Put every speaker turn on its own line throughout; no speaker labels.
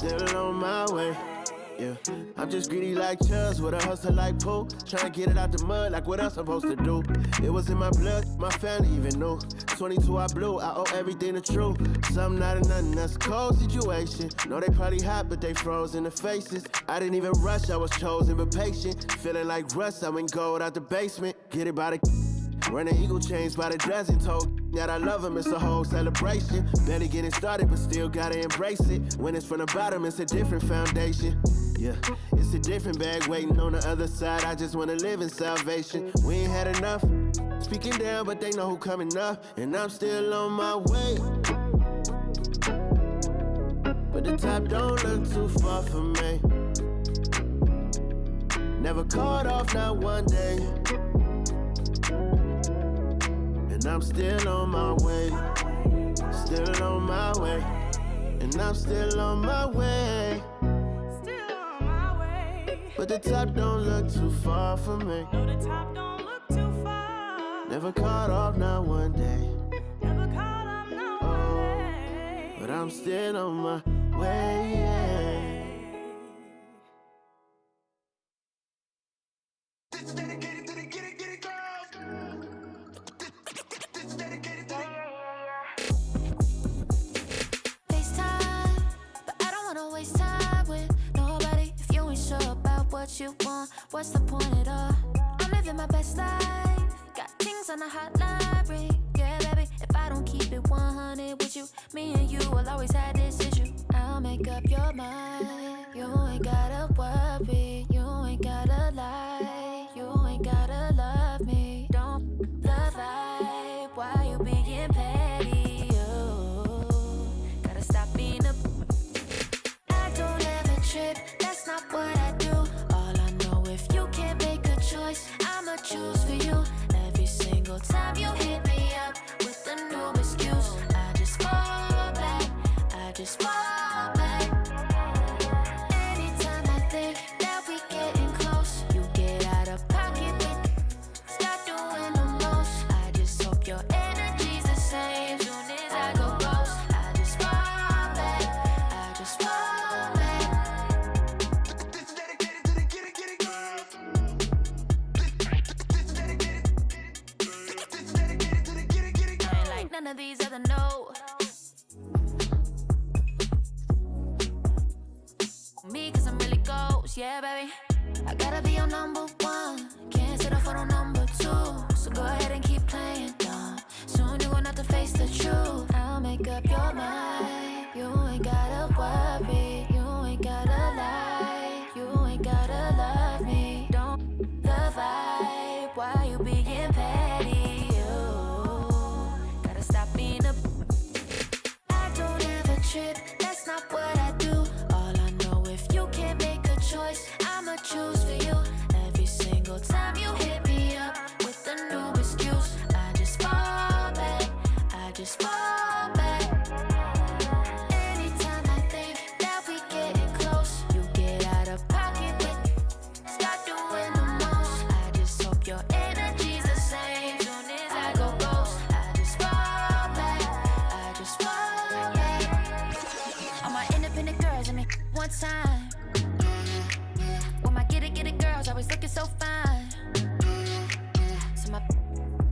still on my way. Yeah, I'm just greedy like Chubbs with a hustle like Pooh. Tryna get it out the mud like what else I'm supposed to do. It was in my blood, my family even knew. 22 I blew, I owe everything to true. Something out of nothing, that's a cold situation. Know they probably hot, but they froze in the faces. I didn't even rush, I was chosen but patient. Feeling like rust, I went gold out the basement. Get it by the running eagle chains by the dozen. Told that I love him, it's a whole celebration. Barely getting started, but still gotta embrace it. When it's from the bottom, it's a different foundation. Yeah, it's a different bag waiting on the other side. I just wanna live in salvation. We ain't had enough. Speaking down, but they know who coming up. And I'm still on my way. But the top don't look too far for me. Never caught off, not one day. And I'm still on my way. Still on my way. And I'm still on my way. But the top don't look too far for me.
No, the top don't look too far.
Never caught off, not one day.
Never caught off, not one day.
But I'm still on my way.
This is dedicated to the get it girls. This is dedicated to the
FaceTime, but I don't wanna waste time with nobody if you ain't sure about what you want. What's the point at all? I'm living my best life. Got things on the hotline ring. Yeah, baby, if I don't keep it 100 with you, me and you will always have this issue. I'll make up your mind. You ain't gotta worry. You ain't gotta lie. You ain't gotta love me. Don't the vibe. Why you being petty? Oh, gotta stop being a. I don't ever trip. That's not what I do. All I know, if you can't make a choice, I'ma choose for you. Every single time you hit me up with a new excuse, I just fall back. I just fall back. Anytime I think that we getting close, you get out of pocket with. Start doing the most. I just hope your energy's the same. Soon as I go ghost, I just fall back. I just fall back.
This is dedicated to the get it girls. This is dedicated to the get it girls.
I ain't like none of these other no. Me, cause I'm really ghost, yeah, baby. I gotta be your number one. Can't settle for no number two. So go ahead and keep playing dumb. Soon you're gonna have to face the truth. I'll make up your mind. You ain't gotta worry. You ain't gotta lie. You ain't gotta love me. Don't the vibe. Why you being petty? You gotta stop being a. I don't ever trip. That's not what I do. All I know, if you can't make a choice, I'ma choose for you. Every single time you hit me up with a new excuse, I just fall back. I just fall back. Anytime I think that we getting close, you get out of pocket with. Start doing the most. I just hope your energy's the same. Soon as I go ghost, I just fall back. I just fall back. All my independent girls, I mean, one time. When my get it girls always looking so fine. So my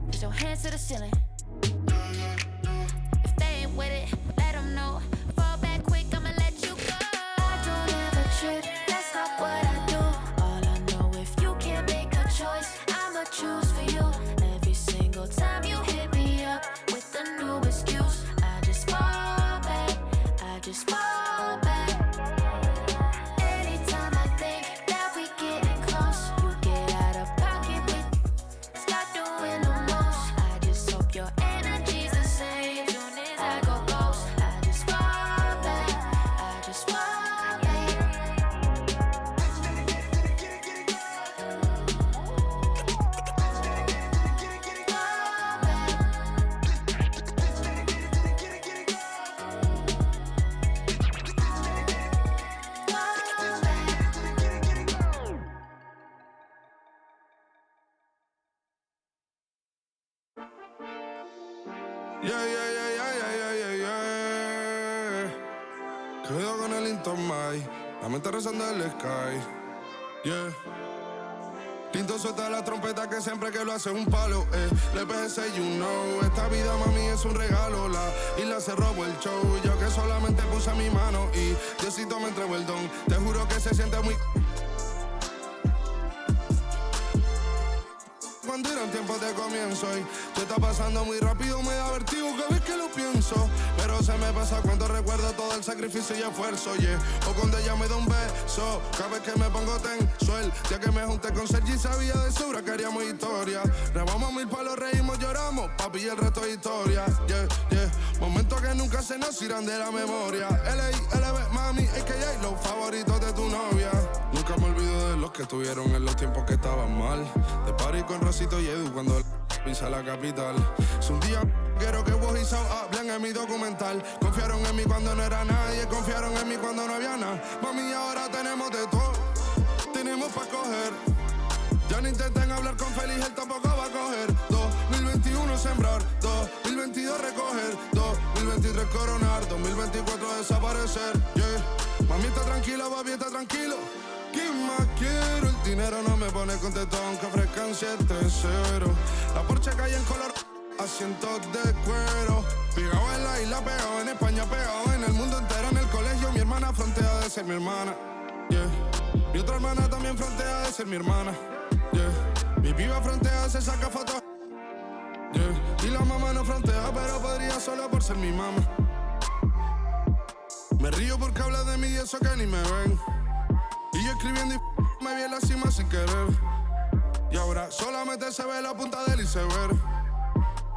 put your hands to the ceiling. If they ain't with it, let them know. Fall back quick, I'ma let you go. I don't ever trip, that's not what I do. All I know, if you can't make a choice, I'ma choose for you. Every single time you hit me up with a new excuse, I just fall back. I just fall back. Anytime I think that we getting close, you get out of pocket with. Start doing the most. I just hope your energy's the same. Soon as I go ghost, I just fall back. I just fall back.
This is dedicated to the get it girls. This is dedicated to the get it girls. This is dedicated to the get it
Yeah. Cuido con el Intomai, la mente rezando el sky. Yeah. Tinto suelta la trompeta que siempre que lo hace es un palo, Le PSA, you know. Esta vida, mami, es un regalo. La isla se robó el show. Yo que solamente puse mi mano y Diosito me entregó el don. Te juro que se siente muy... Cuando eran tiempos de comienzo y se está pasando muy rápido, me da vertigo cada vez que lo pienso. Pero se me pasa cuando recuerdo todo el sacrificio y esfuerzo, yeah. O cuando ella me da un beso, cada vez que me pongo tenso. El día que me junté con Sergi sabía de sobra que haríamos historia. Grabamos 1000 palos, reímos, lloramos, papi, y el resto es historia, yeah, yeah. Momentos que nunca se nos irán de la memoria. LB, mami, AKA, los favoritos de tu novia. Nunca me olvido de los que estuvieron en los tiempos que estaban mal. De party con Rosito y Edu cuando pisa la capital. Es un día quiero que vos y Sao hablen en mi documental. Confiaron en mí cuando no era nadie, confiaron en mí cuando no había nada. Mami, ahora tenemos de todo, tenemos pa' coger. Ya no intenten hablar con Feliz, él tampoco va a coger. 2021 sembrar, 2022 recoger, 2023 coronar, 2024 desaparecer, yeah. Mami está tranquila, papi está tranquilo. ¿Qué más quiero? El dinero no me pone contento aunque ofrezcan 7-0. La Porsche cae en color, asientos de cuero. Pegado en la isla, pegado en España, pegado en el mundo entero. En el colegio mi hermana frontea de ser mi hermana, yeah. Mi otra hermana también frontea de ser mi hermana, yeah. Mi piba frontea, se saca fotos, yeah. Y la mamá no frontea, pero podría solo por ser mi mamá. Me río porque habla de mí y eso que ni me ven. Y yo escribiendo y me vi en la cima sin querer. Y ahora solamente se ve la punta del iceberg.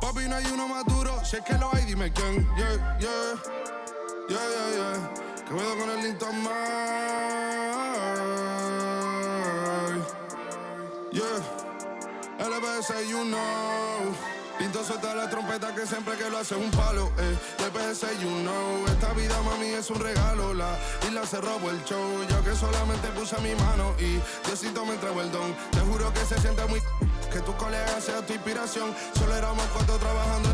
Papi, no hay uno más duro, si es que lo hay, dime quién. Yeah, yeah, yeah, yeah, yeah. Que veo con el Linton May. Yeah, LBS, you know. Pinto suelta la trompeta que siempre que lo hace es un palo, LBS, you know. Esta vida, mami, es un regalo. La isla se robó el show. Yo que solamente puse mi mano y Diosito me entregó el don. Te juro que se siente muy... que tu colega sea tu inspiración. Solo éramos 4 trabajando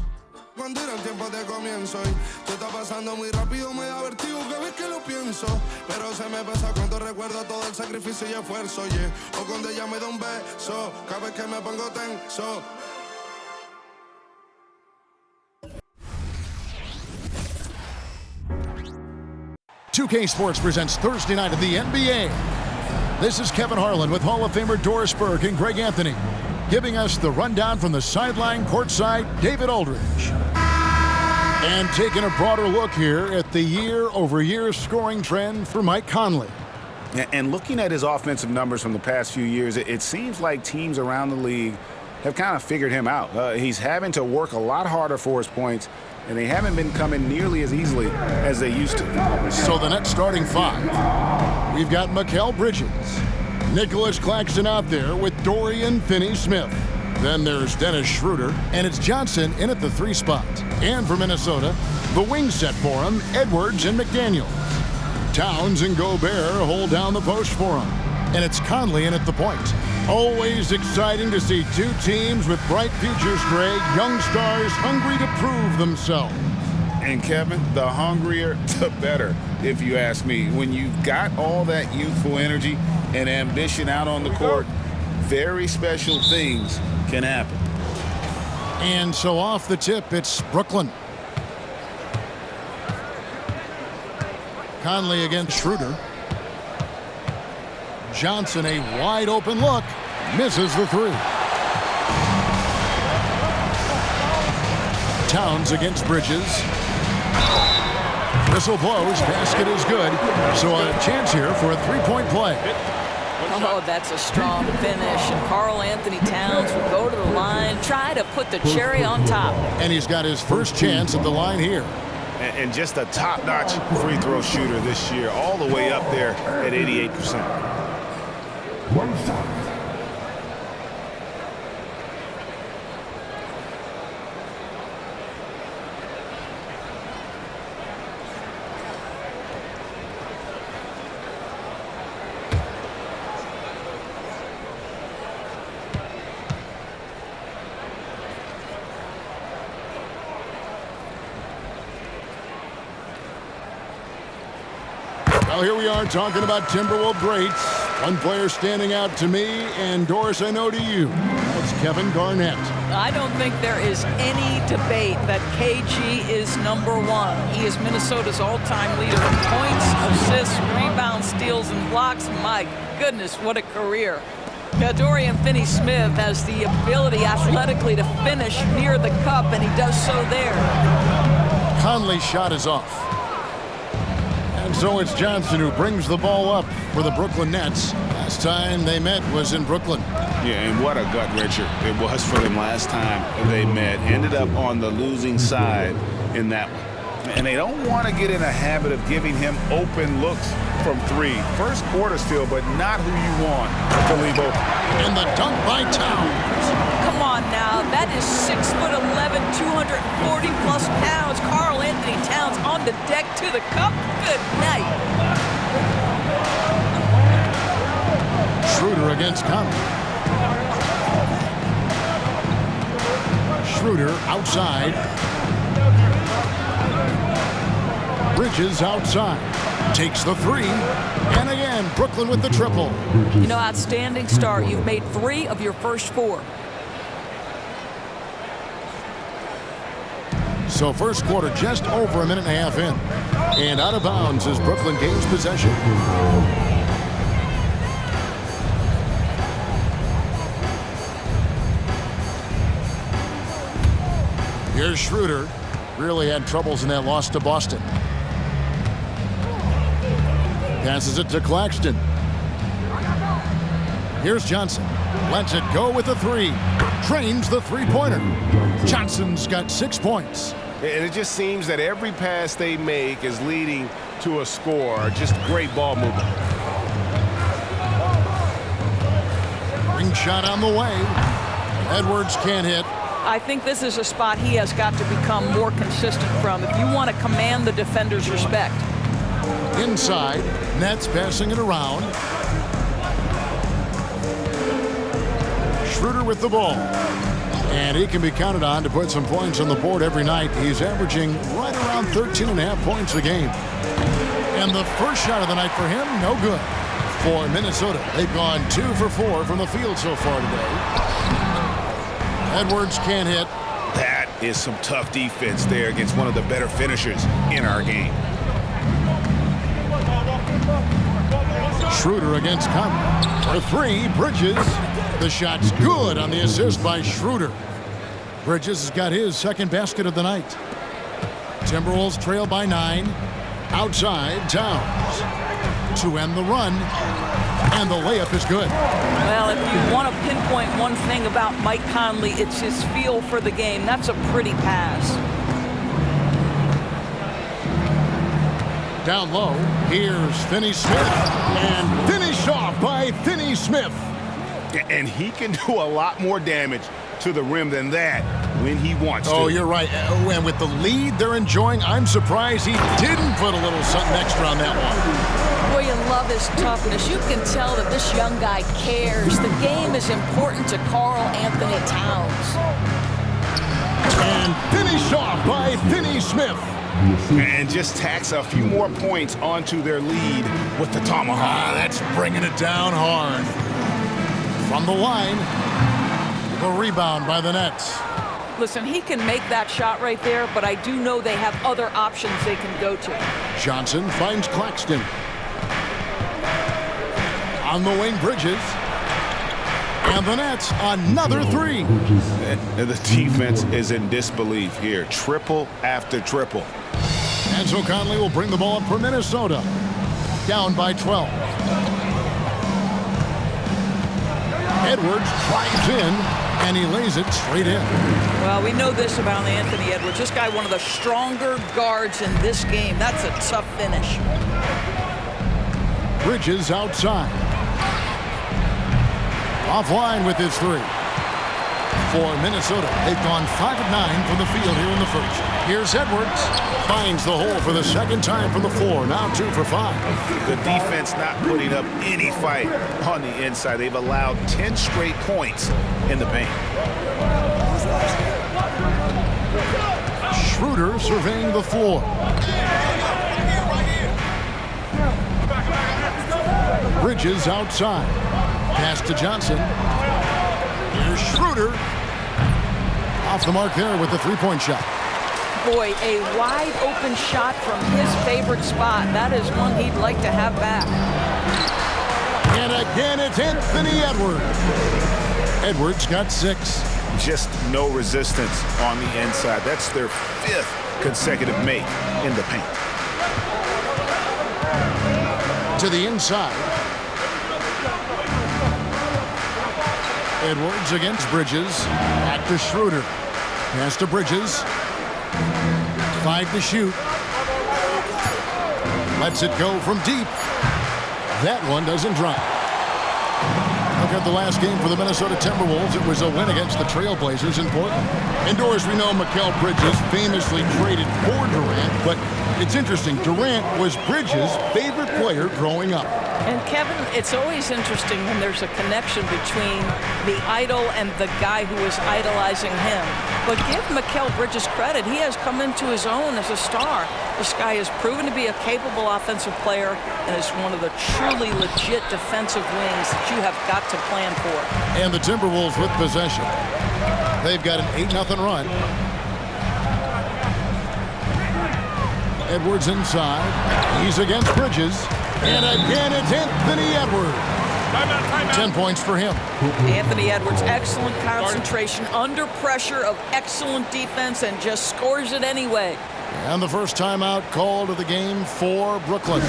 cuando eran tiempos de comienzo y se está pasando muy rápido, me da vertigo cada vez que lo pienso. Pero se me pasa cuando recuerdo todo el sacrificio y esfuerzo, yeah. O cuando ella me da un beso, cada vez que me pongo tenso.
2K Sports presents Thursday night of the NBA. This is Kevin Harlan with Hall of Famer Doris Burke and Greg Anthony, giving us the rundown from the sideline courtside, David Aldridge. And taking a broader look here at the year-over-year scoring trend for Mike Conley.
And looking at his offensive numbers from the past few years, it seems like teams around the league have kind of figured him out. He's having to work a lot harder for his points, and they haven't been coming nearly as easily as they used to.
So the next starting 5, we've got Mikal Bridges, Nicholas Claxton out there with Dorian Finney-Smith. Then there's Dennis Schroeder, and it's Johnson in at the 3 spot. And for Minnesota, the wing set for him, Edwards and McDaniels. Towns and Gobert hold down the post for him. And it's Conley in at the point. Always exciting to see 2 teams with bright futures, Greg. Young stars hungry to prove themselves.
And Kevin, the hungrier, the better, if you ask me. When you've got all that youthful energy and ambition out on the court, very special things can happen.
And so off the tip, it's Brooklyn. Conley against Schroeder. Johnson, a wide open look, misses the 3. Towns against Bridges. Whistle blows, basket is good. So a chance here for a 3-point play.
Oh, that's a strong finish. And Karl Anthony Towns will go to the line, try to put the cherry on top.
And he's got his first chance at the line here.
And just a top-notch free throw shooter this year, all the way up there at 88%.
One stop.
Well, here we are talking about Timberwolves greats. One player standing out to me, and Doris, I know to you. That's Kevin Garnett.
I don't think there is any debate that KG is number one. He is Minnesota's all-time leader in points, assists, rebounds, steals, and blocks. My goodness, what a career. Now, Dorian Finney-Smith has the ability athletically to finish near the cup, and he does so there.
Conley's shot is off. And so it's Johnson who brings the ball up for the Brooklyn Nets. Last time they met was in Brooklyn.
Yeah, and what a gut-wrencher it was for them last time they met. Ended up on the losing side in that one. And they don't want to get in a habit of giving him open looks from three. First quarter still, but not who you want to leave open.
And the dunk by Towns.
Come on now, that is 6'11", 240-plus pounds. Karl Anthony Towns on the deck to the cup. Good night.
Schroeder against Conley. Schroeder outside. Bridges outside. Takes the three. And again, Brooklyn with the triple.
You know, outstanding start. You've made 3 of your first 4.
So first quarter just over a minute and a half in. And out of bounds as Brooklyn gains possession. Here's Schroeder. Really had troubles in that loss to Boston. Passes it to Claxton. Here's Johnson. Lets it go with the three. Trains the three-pointer. Johnson's got 6 points.
And it just seems that every pass they make is leading to a score. Just great ball movement.
Ring shot on the way. Edwards can't hit.
I think this is a spot he has got to become more consistent from if you want to command the defender's respect.
Inside, Nets passing it around. Schroeder with the ball. And he can be counted on to put some points on the board every night. He's averaging right around 13.5 points a game. And the first shot of the night for him, no good. For Minnesota, they've gone 2 for 4 from the field so far today. Edwards can't hit.
That is some tough defense there against one of the better finishers in our game.
Schroeder against Conley. For 3, Bridges. The shot's good on the assist by Schroeder. Bridges has got his second basket of the night. Timberwolves trail by 9. Outside, Towns. To end the run. And the layup is good.
Well, if you want to pinpoint one thing about Mike Conley, it's his feel for the game. That's a pretty pass.
Down low, here's Finney-Smith. And finished off by Finney-Smith.
And he can do a lot more damage to the rim than that when he wants to.
Oh, you're right. And with the lead they're enjoying, I'm surprised he didn't put a little something extra on that one.
Boy, you love his toughness. You can tell that this young guy cares. The game is important to Karl Anthony Towns.
And finished off by Finney-Smith.
And just tacks a few more points onto their lead with the tomahawk.
That's bringing it down hard. From the line, the rebound by the Nets.
Listen, he can make that shot right there, but I do know they have other options they can go to. Johnson
finds Claxton. On the wing, Bridges. And the Nets, another 3.
The defense is in disbelief here. Triple after triple.
And so Conley will bring the ball up for Minnesota. Down by 12. Edwards drives in, and he lays it straight in.
Well, we know this about Anthony Edwards. This guy, one of the stronger guards in this game. That's a tough finish.
Bridges outside. Offline with his 3. For Minnesota, they've gone 5 of 9 from the field here in the first. Here's Edwards. Finds the hole for the second time from the floor. Now 2 for 5.
The defense not putting up any fight on the inside. They've allowed 10 straight points in the paint.
Schroeder surveying the floor. Bridges outside. Pass to Johnson. Here's Schroeder. Off the mark there with the three-point shot.
Boy, a wide open shot from his favorite spot. That is one he'd like to have back.
And again, it's Anthony Edwards. Edwards got 6.
Just no resistance on the inside. That's their 5th consecutive make in the paint.
To the inside. Edwards against Bridges. Back to Schroeder. Pass to Bridges. 5 to shoot. Lets it go from deep. That one doesn't drop. Look at the last game for the Minnesota Timberwolves. It was a win against the Trailblazers in Portland. Indoors, we know Mikal Bridges famously traded for Durant, but it's interesting. Durant was Bridges' favorite player growing up.
And Kevin, it's always interesting when there's a connection between the idol and the guy who is idolizing him. But give Mikal Bridges credit. He has come into his own as a star. This guy has proven to be a capable offensive player and is one of the truly legit defensive wings that you have got to plan for.
And the Timberwolves with possession. They've got an 8-0 run. Edwards inside. He's against Bridges. And again, it's Anthony Edwards. 10 points for him.
Anthony Edwards, excellent concentration under pressure of excellent defense and just scores it anyway.
And the first timeout called of the game for Brooklyn.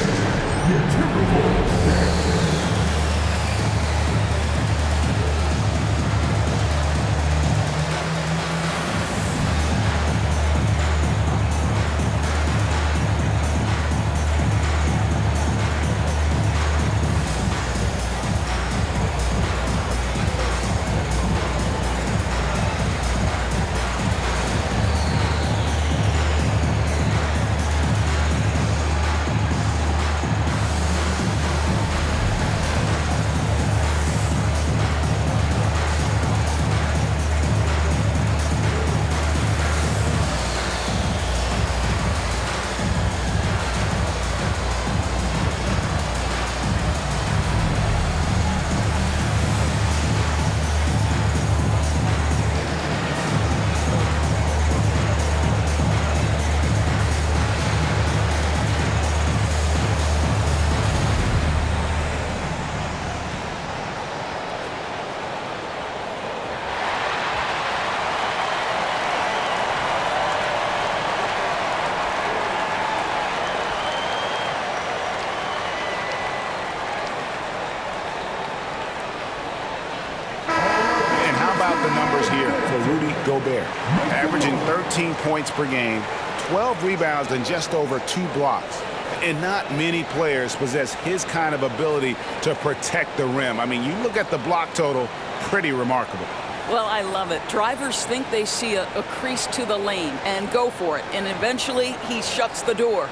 Gobert, averaging 13 points per game, 12 rebounds, and just over 2 blocks. And not many players possess his kind of ability to protect the rim. I mean, you look at the block total, pretty remarkable.
Well, I love it. Drivers think they see a crease to the lane and go for it. And eventually, he shuts the door.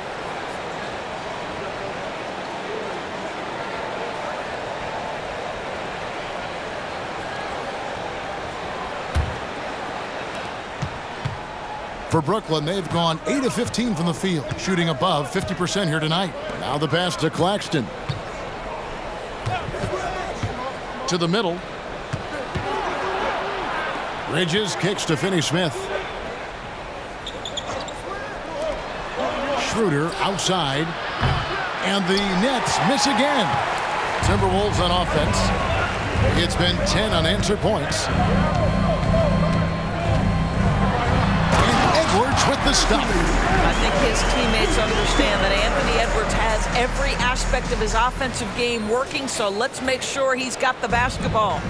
For Brooklyn, they've gone 8 of 15 from the field, shooting above 50% here tonight. Now the pass to Claxton. To the middle. Bridges kicks to Finney-Smith. Schroeder outside. And the Nets miss again. Timberwolves on offense. It's been 10 unanswered points. Edwards with the stop.
I think his teammates understand that Anthony Edwards has every aspect of his offensive game working, so let's make sure he's got the basketball.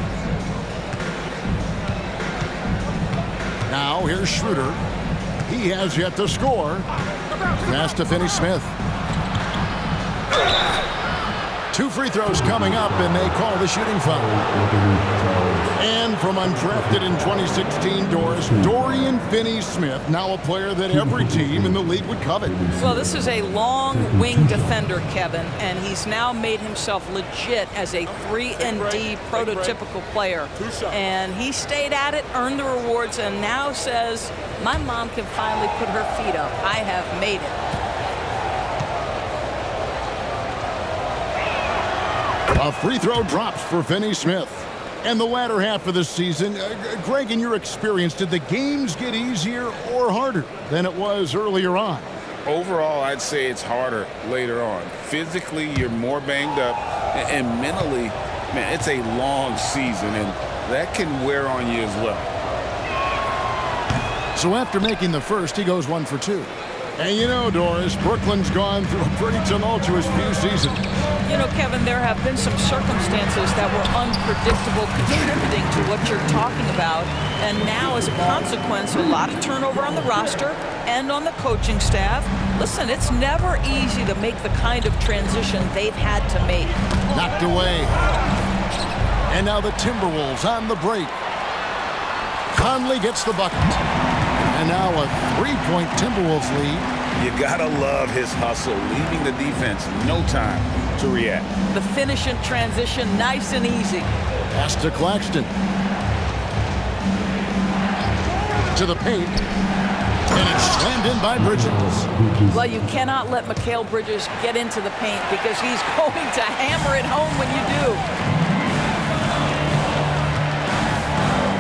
Now here's Schroeder. He has yet to score. Pass to Finney-Smith. 2 free throws coming up, and they call the shooting foul. And from undrafted in 2016, Doris, Dorian Finney-Smith, now a player that every team in the league would covet.
Well, this is a long wing defender, Kevin, and he's now made himself legit as a 3-and-D prototypical player. And he stayed at it, earned the rewards, and now says, my mom can finally put her feet up. I have made it.
A free throw drops for Finney Smith. And the latter half of the season, Greg, in your experience, did the games get easier or harder than it was earlier on?
Overall, I'd say it's harder later on. Physically, you're more banged up, and mentally, man, it's a long season, and that can wear on you as well.
So after making the first, he goes 1 for 2. And you know, Doris, Brooklyn's gone through a pretty tumultuous few seasons.
You know, Kevin, there have been some circumstances that were unpredictable contributing to what you're talking about. And now, as a consequence, a lot of turnover on the roster and on the coaching staff. Listen, it's never easy to make the kind of transition they've had to make.
Knocked away. And now the Timberwolves on the break. Conley gets the bucket. And now a 3-point Timberwolves lead.
You gotta love his hustle, leaving the defense no time to react.
The finish in transition, nice and easy.
Pass to Claxton. To the paint. And it's slammed in by Bridges.
Well, you cannot let Mikal Bridges get into the paint because he's going to hammer it home when you do.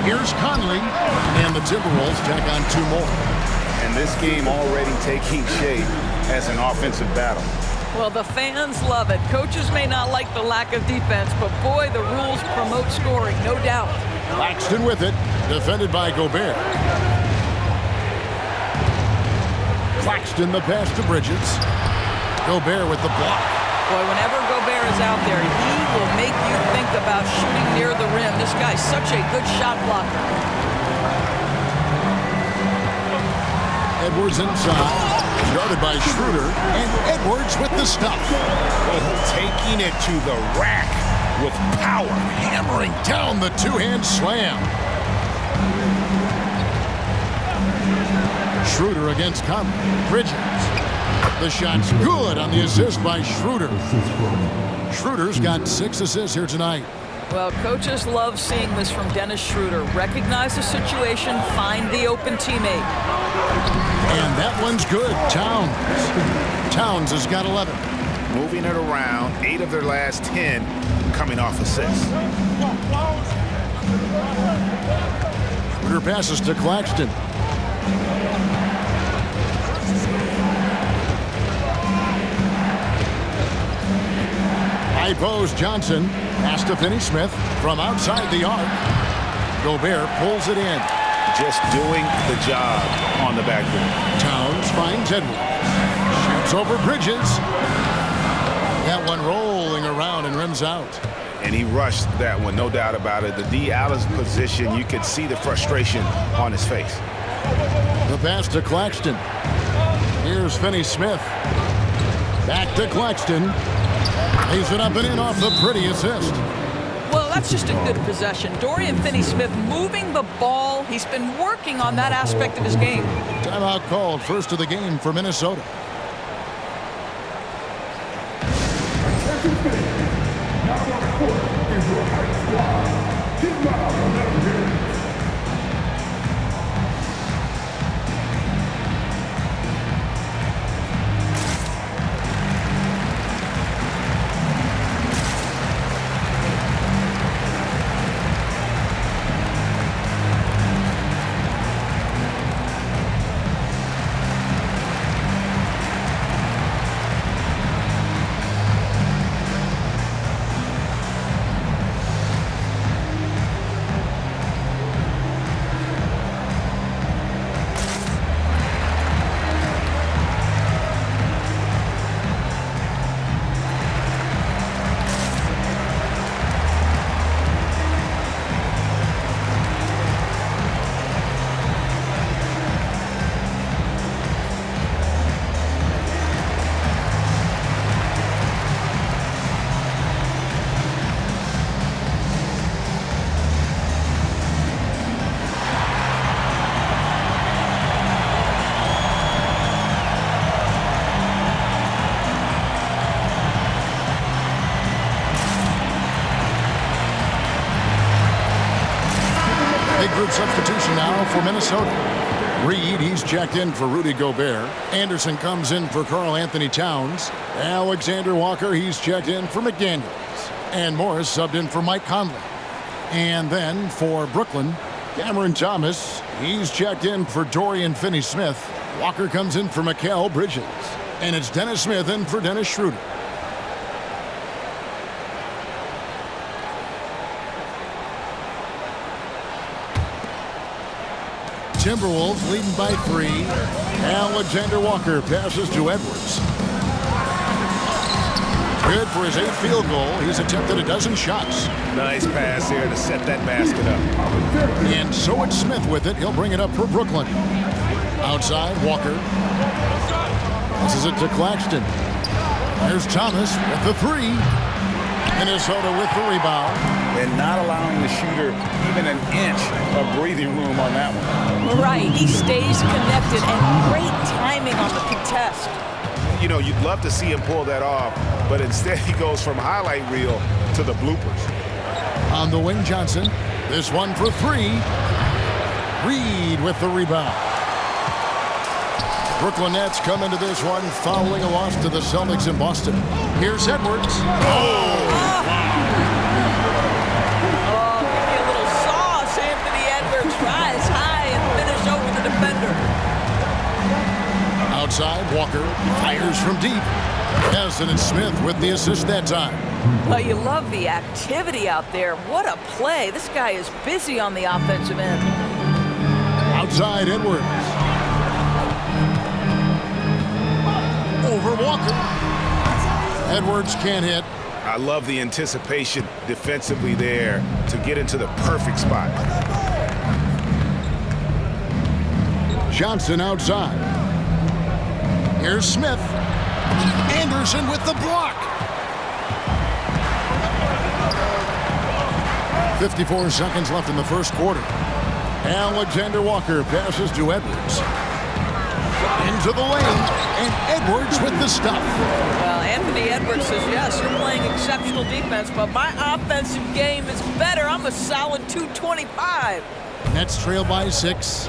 Here's Conley, and the Timberwolves tack on 2 more.
And this game already taking shape as an offensive battle.
Well, the fans love it. Coaches may not like the lack of defense, but boy, the rules promote scoring, no doubt.
Claxton with it, defended by Gobert. Claxton the pass to Bridges. Gobert with the block.
Boy, whenever Gobert is out there, he will make you think about shooting near the rim. This guy's such a good shot blocker.
Edwards inside. Guarded by Schroeder. And Edwards with the stuff.
Taking it to the rack with power.
Hammering down the 2-hand slam. Schroeder against Conley. Bridges. The shot's good on the assist by Schroeder. Schroeder's got 6 assists here tonight.
Well, coaches love seeing this from Dennis Schroeder. Recognize the situation, find the open teammate.
And that one's good. Towns has got 11.
Moving it around, 8 of their last 10 coming off assists.
Schroeder passes to Claxton. High post Johnson. Pass to Finney Smith from outside the arc. Gobert pulls it in.
Just doing the job on the backboard.
Towns finds Edwards. Shoots over Bridges. That one rolling around and rims out.
And he rushed that one, no doubt about it. The D out of position, you could see the frustration on his face.
The pass to Claxton. Here's Finney Smith. Back to Claxton. Lays it up and in off the pretty assist.
Well, that's just a good possession. Dorian Finney-Smith moving the ball. He's been working on that aspect of his game.
Timeout called, first of the game for Minnesota. Group substitution now for Minnesota. Reed, he's checked in for Rudy Gobert. Anderson comes in for Karl Anthony Towns. Alexander Walker, he's checked in for McDaniels. And Morris subbed in for Mike Conley. And then for Brooklyn, Cameron Thomas. He's checked in for Dorian Finney-Smith. Walker comes in for Mikal Bridges. And it's Dennis Smith in for Dennis Schroeder. Timberwolves leading by 3. Alexander Walker passes to Edwards. Good for his 8th field goal. He's attempted a dozen shots.
Nice pass here to set that basket up.
And so it's Smith with it. He'll bring it up for Brooklyn. Outside, Walker. This is it to Claxton. There's Thomas with the 3. Minnesota with the rebound.
And not allowing the shooter even an inch of breathing room on that one.
Right, he stays connected and great timing on the contest.
You know, you'd love to see him pull that off, but instead he goes from highlight reel to the bloopers.
On the wing, Johnson. This one for 3. Reed with the rebound. Brooklyn Nets come into this one following a loss to the Celtics in Boston. Here's Edwards.
A little sauce. Anthony Edwards rise high and finish over the defender.
Outside, Walker fires from deep. Hassan and Smith with the assist that time.
Well, you love the activity out there. What a play. This guy is busy on the offensive end.
Outside, Edwards. Over Walker. Edwards can't hit.
I love the anticipation defensively there to get into the perfect spot.
Johnson outside. Here's Smith. Anderson with the block. 54 seconds left in the first quarter. Alexander Walker passes to Edwards. Into the lane, and Edwards with the stuff.
Well, Anthony Edwards says, yes, you're playing exceptional defense, but my offensive game is better. I'm a solid 225.
Nets trail by 6.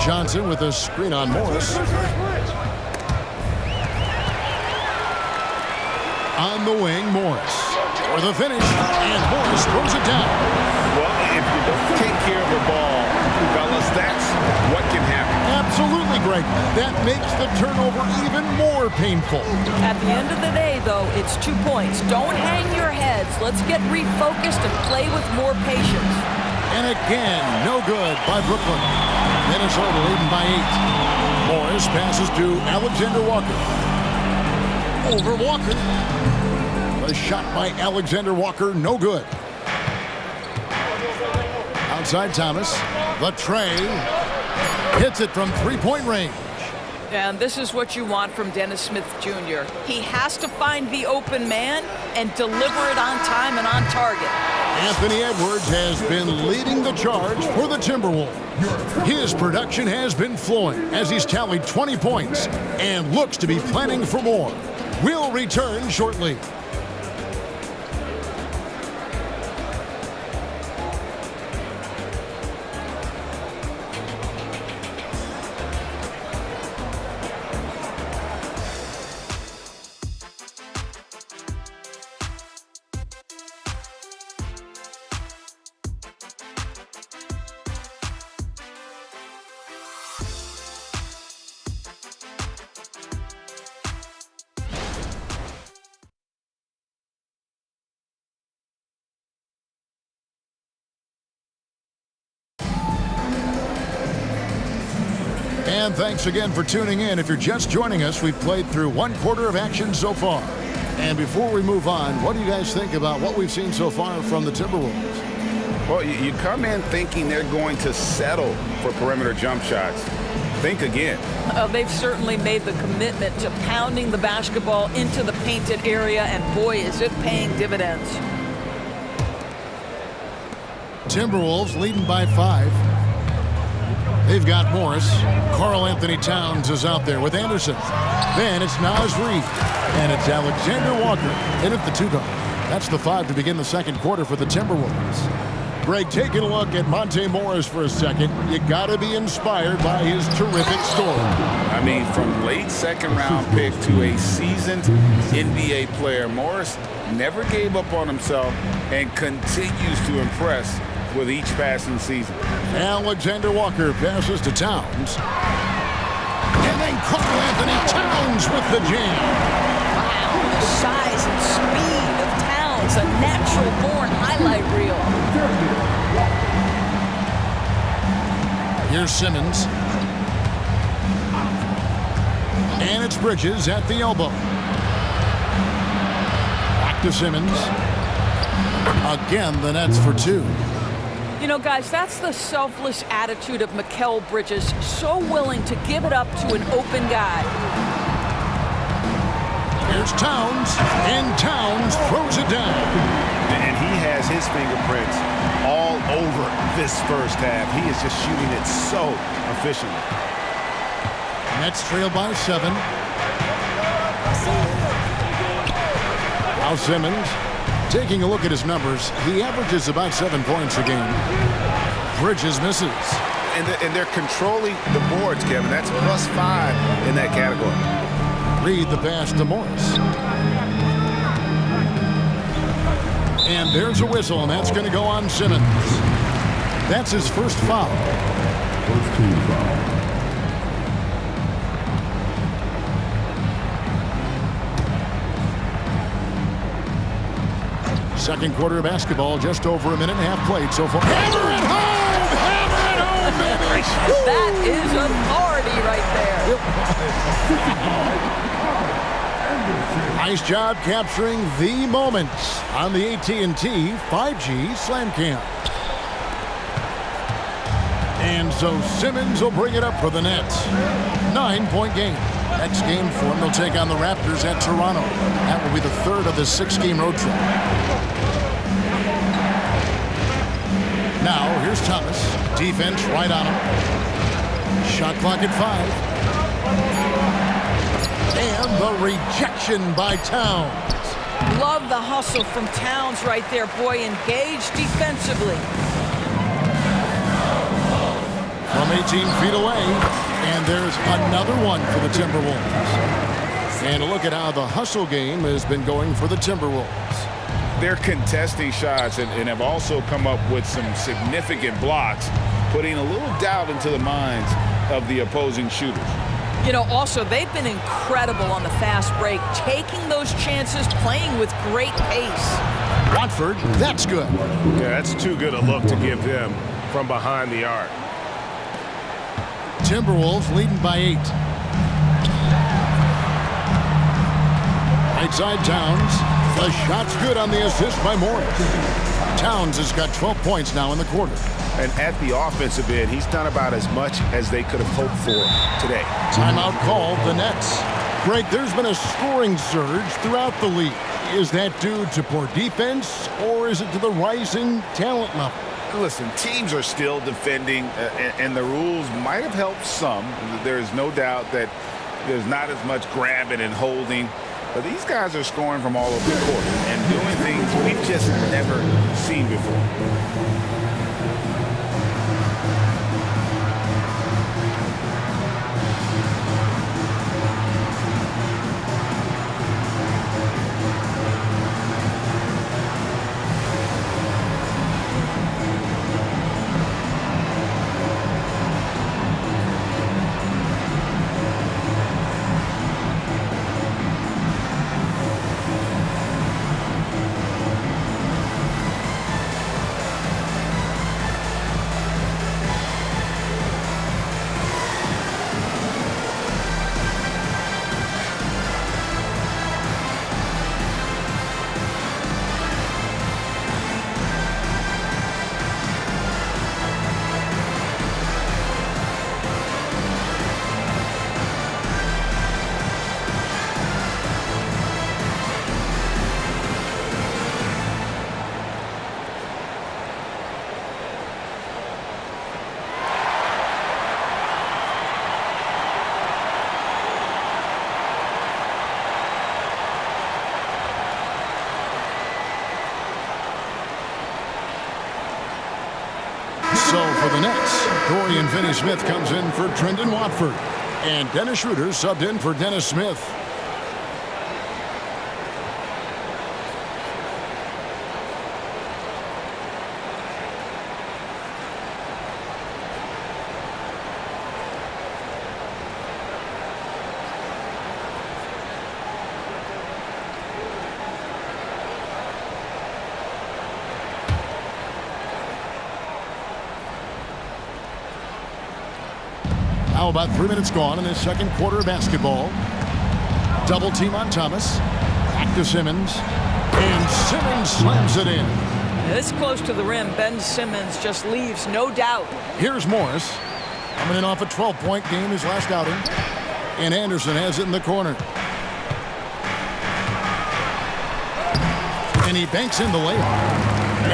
Johnson with a screen on Morris. On the wing, Morris. For the finish, and Morris throws it down.
Well, if you don't take care of the ball, fellas, that's what can happen.
Absolutely, Greg. That makes the turnover even more painful.
At the end of the day, though, it's 2 points. Don't hang your heads. Let's get refocused and play with more patience.
And again, no good by Brooklyn. Minnesota leading by 8. Morris passes to Alexander Walker. Over Walker. The shot by Alexander Walker, no good. Outside Thomas. The tray. Hits it from 3-point range.
And this is what you want from Dennis Smith Jr. He has to find the open man and deliver it on time and on target.
Anthony Edwards has been leading the charge for the Timberwolves. His production has been flowing as he's tallied 20 points and looks to be planning for more. We'll return shortly. And thanks again for tuning in. If you're just joining us, we've played through 1 quarter of action so far. And before we move on, what do you guys think about what we've seen so far from the Timberwolves?
Well, you come in thinking they're going to settle for perimeter jump shots. Think again.
They've certainly made the commitment to pounding the basketball into the painted area, and boy, is it paying dividends.
Timberwolves leading by 5. They've got Morris. Karl Anthony Towns is out there with Anderson. Then it's Naz Reid. And it's Alexander Walker in at the 2 guard. That's the 5 to begin the second quarter for the Timberwolves. Greg, taking a look at Monte Morris for a second, you got to be inspired by his terrific story.
I mean, from late second-round pick to a seasoned NBA player, Morris never gave up on himself and continues to impress with each passing season.
Alexander Walker passes to Towns. And then Karl Anthony Towns with the jam.
Wow, the size and speed of Towns, a natural-born highlight reel.
Here's Simmons. And it's Bridges at the elbow. Back to Simmons. Again, the Nets for two.
You know, guys, that's the selfless attitude of Mikal Bridges, so willing to give it up to an open guy.
Here's Towns, and Towns throws it down.
And he has his fingerprints all over this first half. He is just shooting it so efficiently.
Nets trail by 7. Now Simmons. Taking a look at his numbers, he averages about 7 points a game. Bridges misses.
And they're controlling the boards, Kevin. That's +5 in that category.
Reed the pass to Morris. And there's a whistle, and that's going to go on Simmons. That's his first foul.
First team foul.
Second quarter of basketball, just over a minute and a half played so far. Hammer it home! Hammer it home, baby!
That is authority right there.
Nice job capturing the moments on the AT&T 5G Slam Cam. And so Simmons will bring it up for the Nets. 9-point game. Next game for them, they'll take on the Raptors at Toronto. That will be the third of the 6-game road trip. Now, here's Thomas. Defense right on him. Shot clock at 5. And the rejection by Towns.
Love the hustle from Towns right there. Boy, engaged defensively.
From 18 feet away. And there's another one for the Timberwolves. And a look at how the hustle game has been going for the Timberwolves.
They're contesting shots and have also come up with some significant blocks, putting a little doubt into the minds of the opposing shooters.
You know, also, they've been incredible on the fast break, taking those chances, playing with great pace.
Watford, that's good.
Yeah, that's too good a look to give them from behind the arc.
Timberwolves leading by 8. Right side Towns. The shot's good on the assist by Morris. Towns has got 12 points now in the quarter.
And at the offensive end, he's done about as much as they could have hoped for today.
Timeout called the Nets. Greg, there's been a scoring surge throughout the league. Is that due to poor defense, or is it to the rising talent level?
Listen, teams are still defending, and the rules might have helped some. There's no doubt that there's not as much grabbing and holding. But these guys are scoring from all over the court and doing things we've just never seen before.
So for the Nets, Dorian Finney-Smith comes in for Trendon Watford. And Dennis Schroeder subbed in for Dennis Smith. Now about 3 minutes gone in this second quarter of basketball. Double team on Thomas. Back to Simmons. And Simmons slams it in.
This close to the rim, Ben Simmons just leaves, no doubt.
Here's Morris. Coming in off a 12-point game his last outing. And Anderson has it in the corner. And he banks in the layup.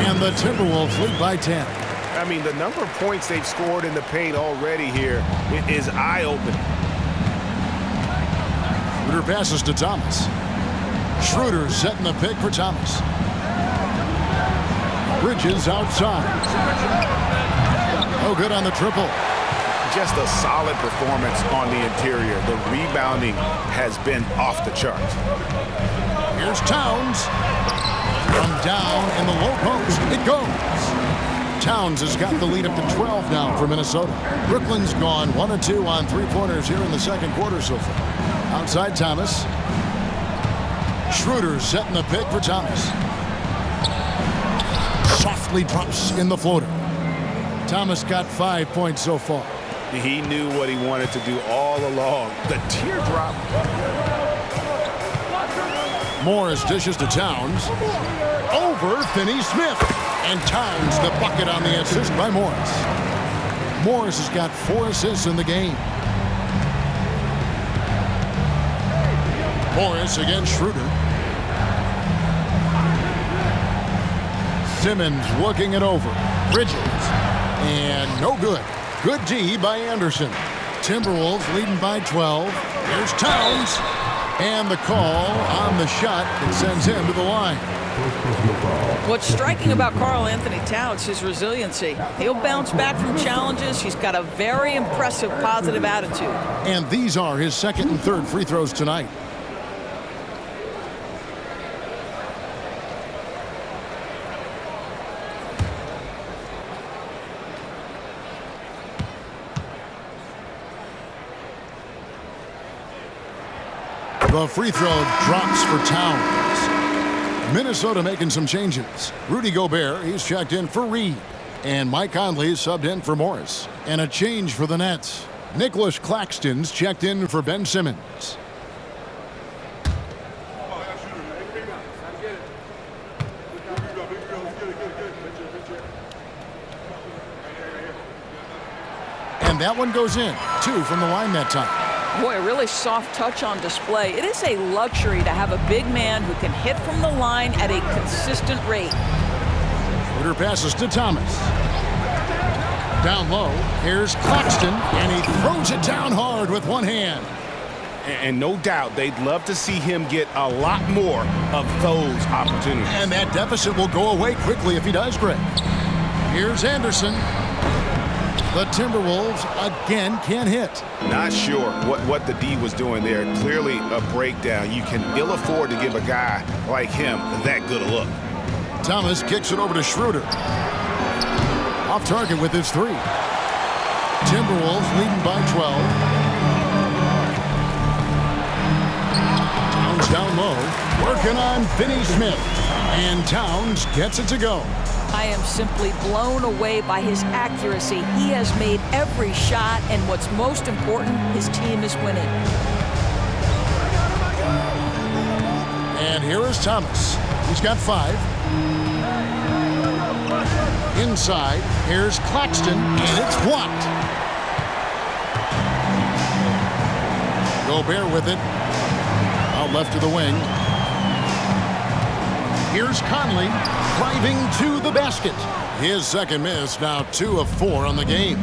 And the Timberwolves lead by 10.
I mean, the number of points they've scored in the paint already here is eye-opening.
Schroeder passes to Thomas. Schroeder setting the pick for Thomas. Bridges outside. No good on the triple.
Just a solid performance on the interior. The rebounding has been off the charts.
Here's Towns. From down in the low post. It goes. Towns has got the lead up to 12 now for Minnesota. Brooklyn's gone 1 of 2 on three-pointers here in the second quarter so far. Outside Thomas. Schroeder setting the pick for Thomas. Softly drops in the floater. Thomas got 5 points so far.
He knew what he wanted to do all along. The teardrop.
Morris dishes to Towns. Over Finney-Smith. And Towns the bucket on the assist by Morris. Morris has got 4 assists in the game. Morris against Schroeder. Simmons looking it over. Bridges. And no good. Good D by Anderson. Timberwolves leading by 12. Here's Towns. And the call on the shot that sends him to the line.
What's striking about Karl Anthony Towns, his resiliency. He'll bounce back from challenges. He's got a very impressive positive attitude.
And these are his second and third free throws tonight. The free throw drops for Towns. Minnesota making some changes. Rudy Gobert, he's checked in for Reed. And Mike Conley subbed in for Morris. And a change for the Nets. Nicholas Claxton's checked in for Ben Simmons. And that one goes in. 2 from the line that time.
Boy, a really soft touch on display. It is a luxury to have a big man who can hit from the line at a consistent rate.
Schroeder passes to Thomas. Down low, here's Claxton, and he throws it down hard with one hand.
And no doubt they'd love to see him get a lot more of those opportunities.
And that deficit will go away quickly if he does, Greg. Here's Anderson. The Timberwolves again can't hit.
Not sure what the D was doing there. Clearly a breakdown. You can ill afford to give a guy like him that good a look.
Thomas kicks it over to Schroeder. Off target with his 3. Timberwolves leading by 12. Towns down low. Working on Finney-Smith. And Towns gets it to go.
I am simply blown away by his accuracy. He has made every shot, and what's most important, his team is winning.
And here is Thomas. He's got 5. Inside, here's Claxton, and it's blocked. Gobert with it. Out left to the wing. Here's Conley driving to the basket. His second miss, now 2 of 4 on the game.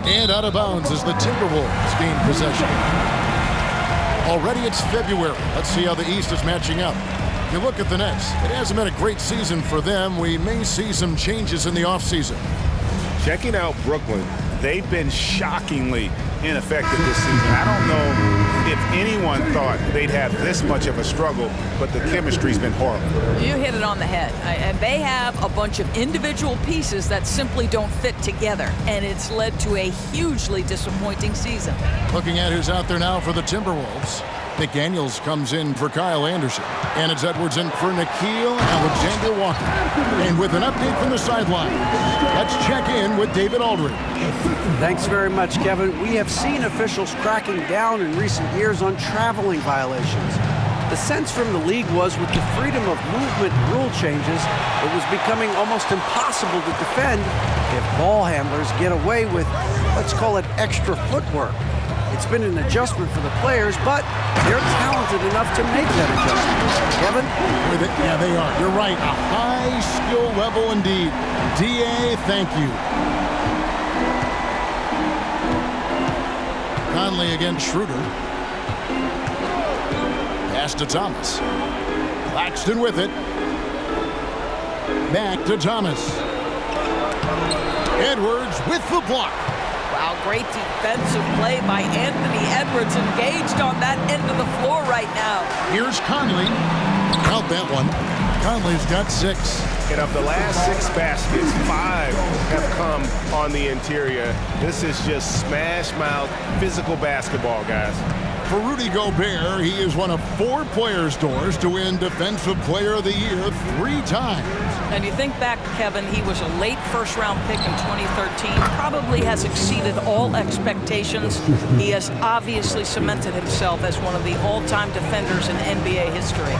And out of bounds as the Timberwolves gain possession. Already it's February. Let's see how the East is matching up. You look at the Nets. It hasn't been a great season for them. We may see some changes in the offseason.
Checking out Brooklyn, they've been shockingly ineffective this season. I don't know if anyone thought they'd have this much of a struggle, but the chemistry's been horrible.
You hit it on the head. And they have a bunch of individual pieces that simply don't fit together, and it's led to a hugely disappointing season.
Looking at who's out there now for the Timberwolves. McDaniels comes in for Kyle Anderson. And it's Edwards in for Nikhil Alexander-Walker. And with an update from the sidelines, let's check in with David Aldridge.
Thanks very much, Kevin. We have seen officials cracking down in recent years on traveling violations. The sense from the league was with the freedom of movement rule changes, it was becoming almost impossible to defend if ball handlers get away with, let's call it, extra footwork. It's been an adjustment for the players, but they're talented enough to make that adjustment. Kevin?
Yeah, they are. You're right. A high skill level indeed. DA, thank you. Conley against Schroeder. Pass to Thomas. Claxton with it. Back to Thomas. Edwards with the block.
Wow, great defensive play by Anthony Edwards, engaged on that end of the floor right now.
Here's Conley. Count that one. Conley's got 6.
And of the last 6 baskets, 5 have come on the interior. This is just smash mouth physical basketball, guys.
For Rudy Gobert, he is one of 4 players, Doors, to win Defensive Player of the Year 3 times.
And you think back, Kevin, he was a late first-round pick in 2013. Probably has exceeded all expectations. He has obviously cemented himself as one of the all-time defenders in NBA history.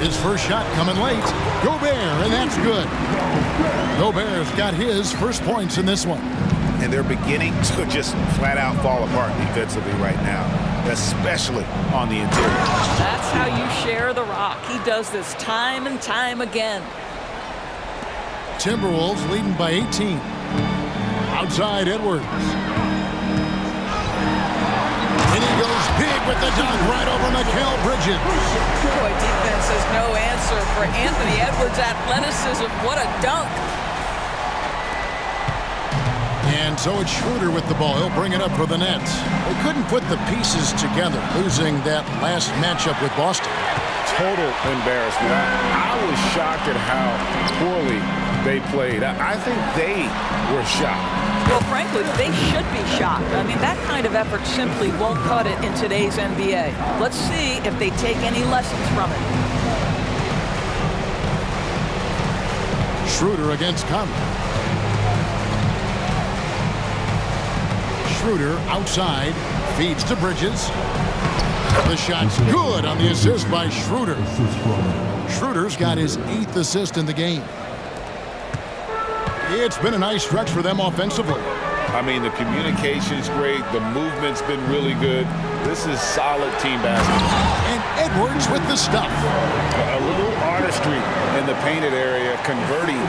His first shot coming late. Gobert, and that's good. Gobert's got his first points in this one.
And they're beginning to just flat out fall apart defensively right now, especially on the interior.
That's how you share the rock. He does this time and time again.
Timberwolves leading by 18. Outside Edwards. And he goes big with the dunk right over Mikal Bridges.
Boy, defense has no answer for Anthony Edwards' athleticism. What a dunk.
And so it's Schroeder with the ball. He'll bring it up for the Nets. They couldn't put the pieces together, losing that last matchup with Boston.
Total embarrassment. I was shocked at how poorly they played. I think they were shocked.
Well, frankly, they should be shocked. I mean, that kind of effort simply won't cut it in today's NBA. Let's see if they take any lessons from it.
Schroeder against Conley. Schroeder outside, feeds to Bridges. The shot's good on the assist by Schroeder. Schroeder's got his 8th assist in the game. It's been a nice stretch for them offensively.
I mean, the communication's great. The movement's been really good. This is solid team basketball.
And Edwards with the stuff.
A little artistry in the painted area, converting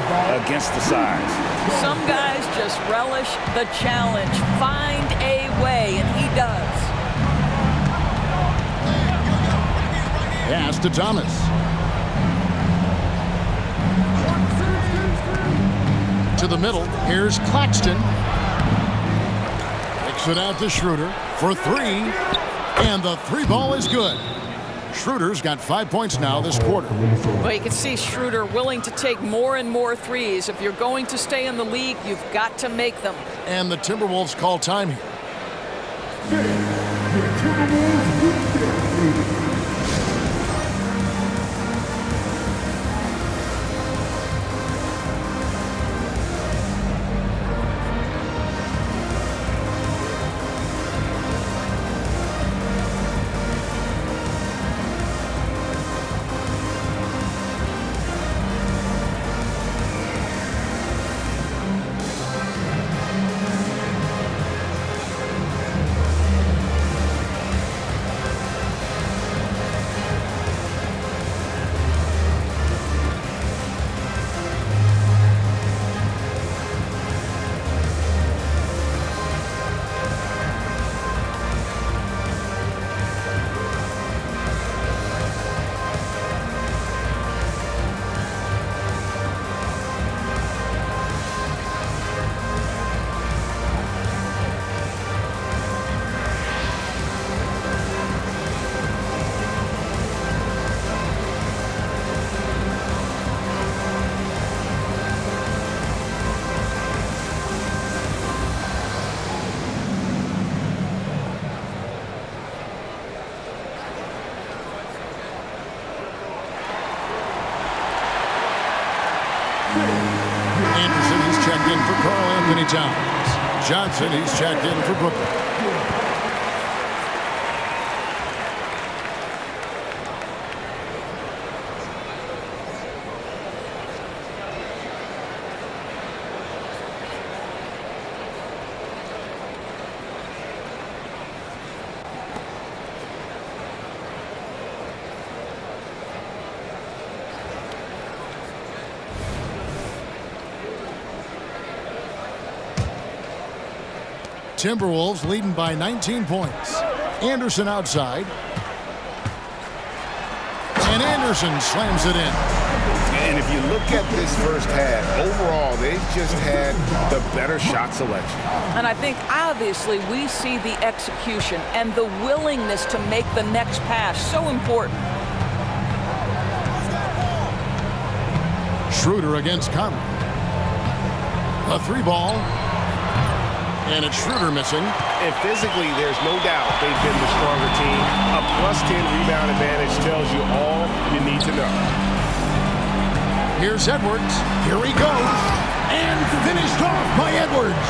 against the size.
Some guys just relish the challenge. Find a way, and he does.
Pass to Thomas. To the middle. Here's Claxton. Kicks it out to Schroeder for 3. And the 3 ball is good. Schroeder's got 5 points now this quarter.
Well, you can see Schroeder willing to take more and more threes. If you're going to stay in the league, you've got to make them.
And the Timberwolves call time here. times. Johnson, he's checked in for Brooklyn. Timberwolves leading by 19 points. Anderson outside. And Anderson slams it in.
And if you look at this first half, overall, they've just had the better shot selection.
And I think, obviously, we see the execution and the willingness to make the next pass so important.
Schroeder against Conley. A 3-ball. And it's Schroeder missing.
And physically, there's no doubt they've been the stronger team. A +10 rebound advantage tells you all you need to know.
Here's Edwards. Here he goes. And finished off by Edwards.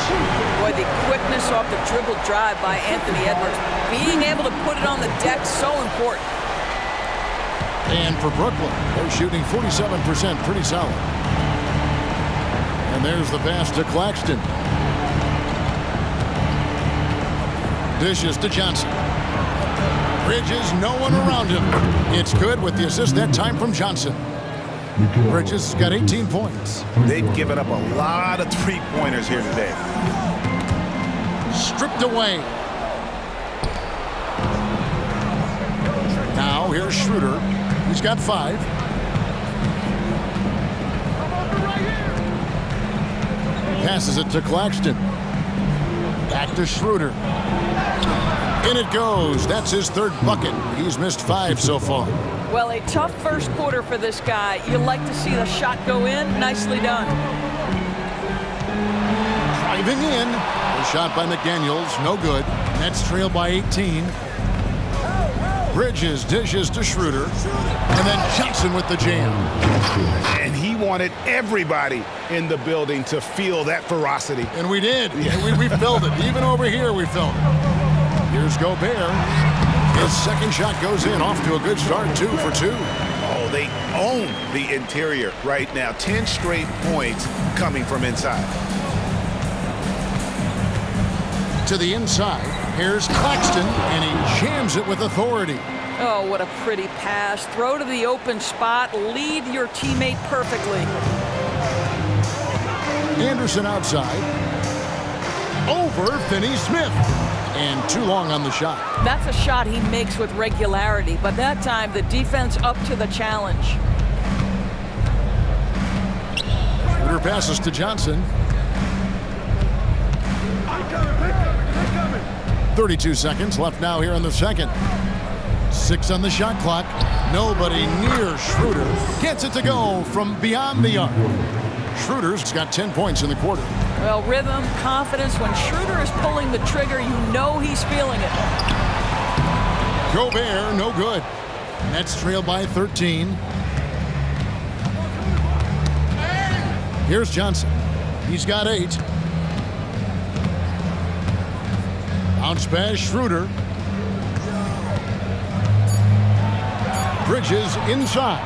Boy, the quickness off the dribble drive by Anthony Edwards. Being able to put it on the deck, so important.
And for Brooklyn, they're shooting 47%, pretty solid. And there's the pass to Claxton. Dishes to Johnson. Bridges, no one around him. It's good with the assist that time from Johnson. Bridges got 18 points.
They've given up a lot of three-pointers here today.
Stripped away. Now here's Schroeder. He's got 5. Passes it to Claxton. Back to Schroeder. In it goes. That's his 3rd bucket. He's missed 5 so far.
Well, a tough first quarter for this guy. You like to see the shot go in. Nicely done.
Driving in. The shot by McDaniels. No good. Nets trail by 18. Bridges dishes to Schroeder. And then Johnson with the jam.
And he wanted everybody in the building to feel that ferocity.
And we did. We felt it. Even over here, we felt it. Here's Gobert. His second shot goes in. Off to a good start. 2 for 2.
Oh, they own the interior right now. 10 straight points coming from inside.
To the inside. Here's Claxton, and he jams it with authority.
Oh, what a pretty pass. Throw to the open spot. Lead your teammate perfectly.
Anderson outside. Over Finney-Smith. And too long on the shot.
That's a shot he makes with regularity, but that time the defense up to the challenge.
Schroeder passes to Johnson. 32 seconds left now here in the second. 6 on the shot clock. Nobody near Schroeder. Gets it to go from beyond the arc. Schroeder's got 10 points in the quarter.
Well, rhythm, confidence. When Schroeder is pulling the trigger, you know he's feeling it.
Gobert, no good. Nets trail by 13. Here's Johnson. He's got 8. Bounce pass, Schroeder. Bridges inside.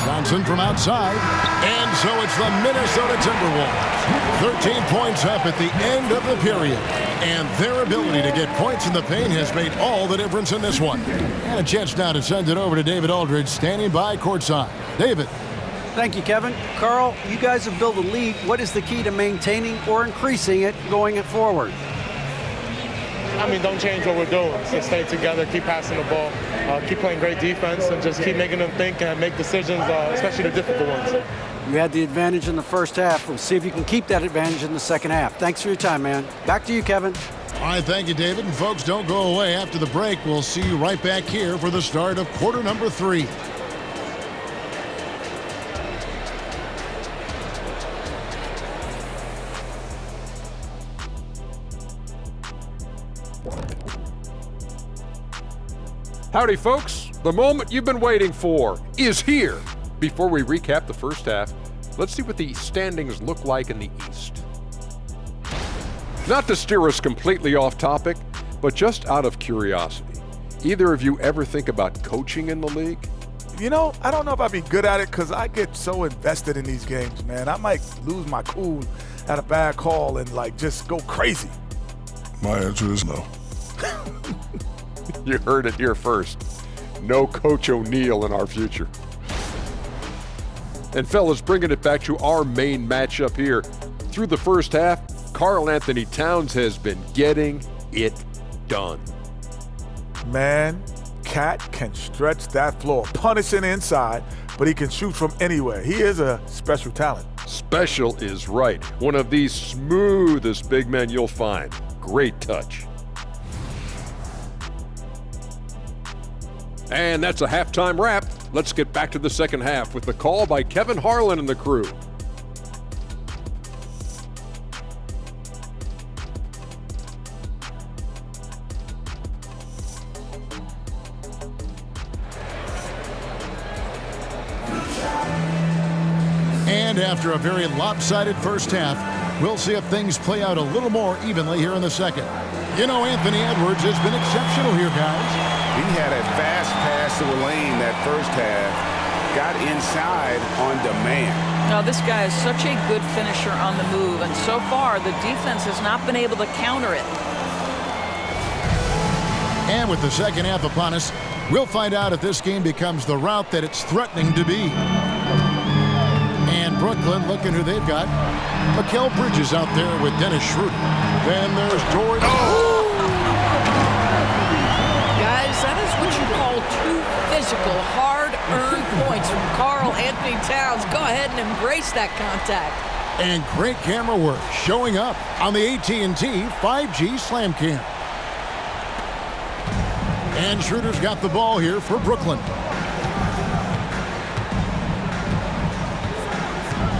Johnson from outside. And so it's the Minnesota Timberwolves. 13 points up at the end of the period. And their ability to get points in the paint has made all the difference in this one. And a chance now to send it over to David Aldridge, standing by courtside. David.
Thank you, Kevin. Carl, you guys have built a lead. What is the key to maintaining or increasing it going forward?
I mean, don't change what we're doing. So stay together, keep passing the ball, keep playing great defense, and just keep making them think and make decisions, especially the difficult ones.
You had the advantage in the first half. We'll see if you can keep that advantage in the second half. Thanks for your time, man. Back to you, Kevin.
All right, thank you, David. And folks, don't go away. After the break, we'll see you right back here for the start of quarter number 3.
Howdy, folks. The moment you've been waiting for is here. Before we recap the first half, let's see what the standings look like in the East. Not to steer us completely off topic, but just out of curiosity, either of you ever think about coaching in the league?
You know, I don't know if I'd be good at it because I get so invested in these games, man. I might lose my cool at a bad call and, like, just go crazy.
My answer is no.
You heard it here first. No Coach O'Neal in our future. And fellas, bringing it back to our main matchup here. Through the first half, Karl Anthony Towns has been getting it done.
Man, Cat can stretch that floor, punishing inside, but he can shoot from anywhere. He is a special talent.
Special is right. One of the smoothest big men you'll find. Great touch. And that's a halftime wrap. Let's get back to the second half with the call by Kevin Harlan and the crew.
And after a very lopsided first half, we'll see if things play out a little more evenly here in the second. You know, Anthony Edwards has been exceptional here, guys.
He had a fast pass to the lane that first half, got inside on demand.
Now, this guy is such a good finisher on the move, and so far the defense has not been able to counter it.
And with the second half upon us, we'll find out if this game becomes the route that it's threatening to be. And Brooklyn, looking who they've got. Mikal Bridges out there with Dennis Schroeder. Then there's Jordan.
Guys, that is what you call two physical, hard-earned points from Karl Anthony Towns. Go ahead and embrace that contact.
And great camera work showing up on the AT&T 5G Slam Cam. And Schroeder's got the ball here for Brooklyn.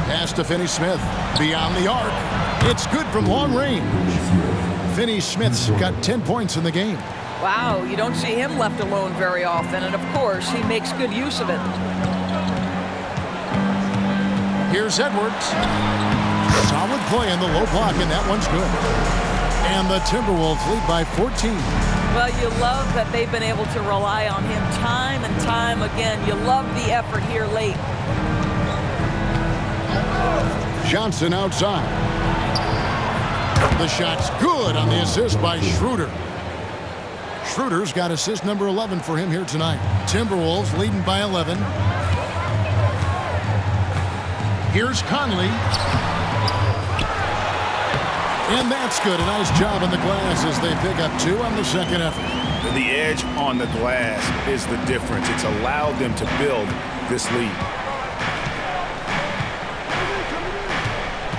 Pass to Finney-Smith. Beyond the arc. It's good from long range. Finney-Smith's got 10 points in the game.
Wow, you don't see him left alone very often, and of course, he makes good use of it.
Here's Edwards. Solid play in the low block, and that one's good. And the Timberwolves lead by 14.
Well, you love that they've been able to rely on him time and time again. You love the effort here late.
Johnson outside. The shot's good on the assist by Schroeder. Schroeder's got assist number 11 for him here tonight. Timberwolves leading by 11. Here's Conley. And that's good. A nice job on the glass as they pick up 2 on the second effort.
The edge on the glass is the difference. It's allowed them to build this lead.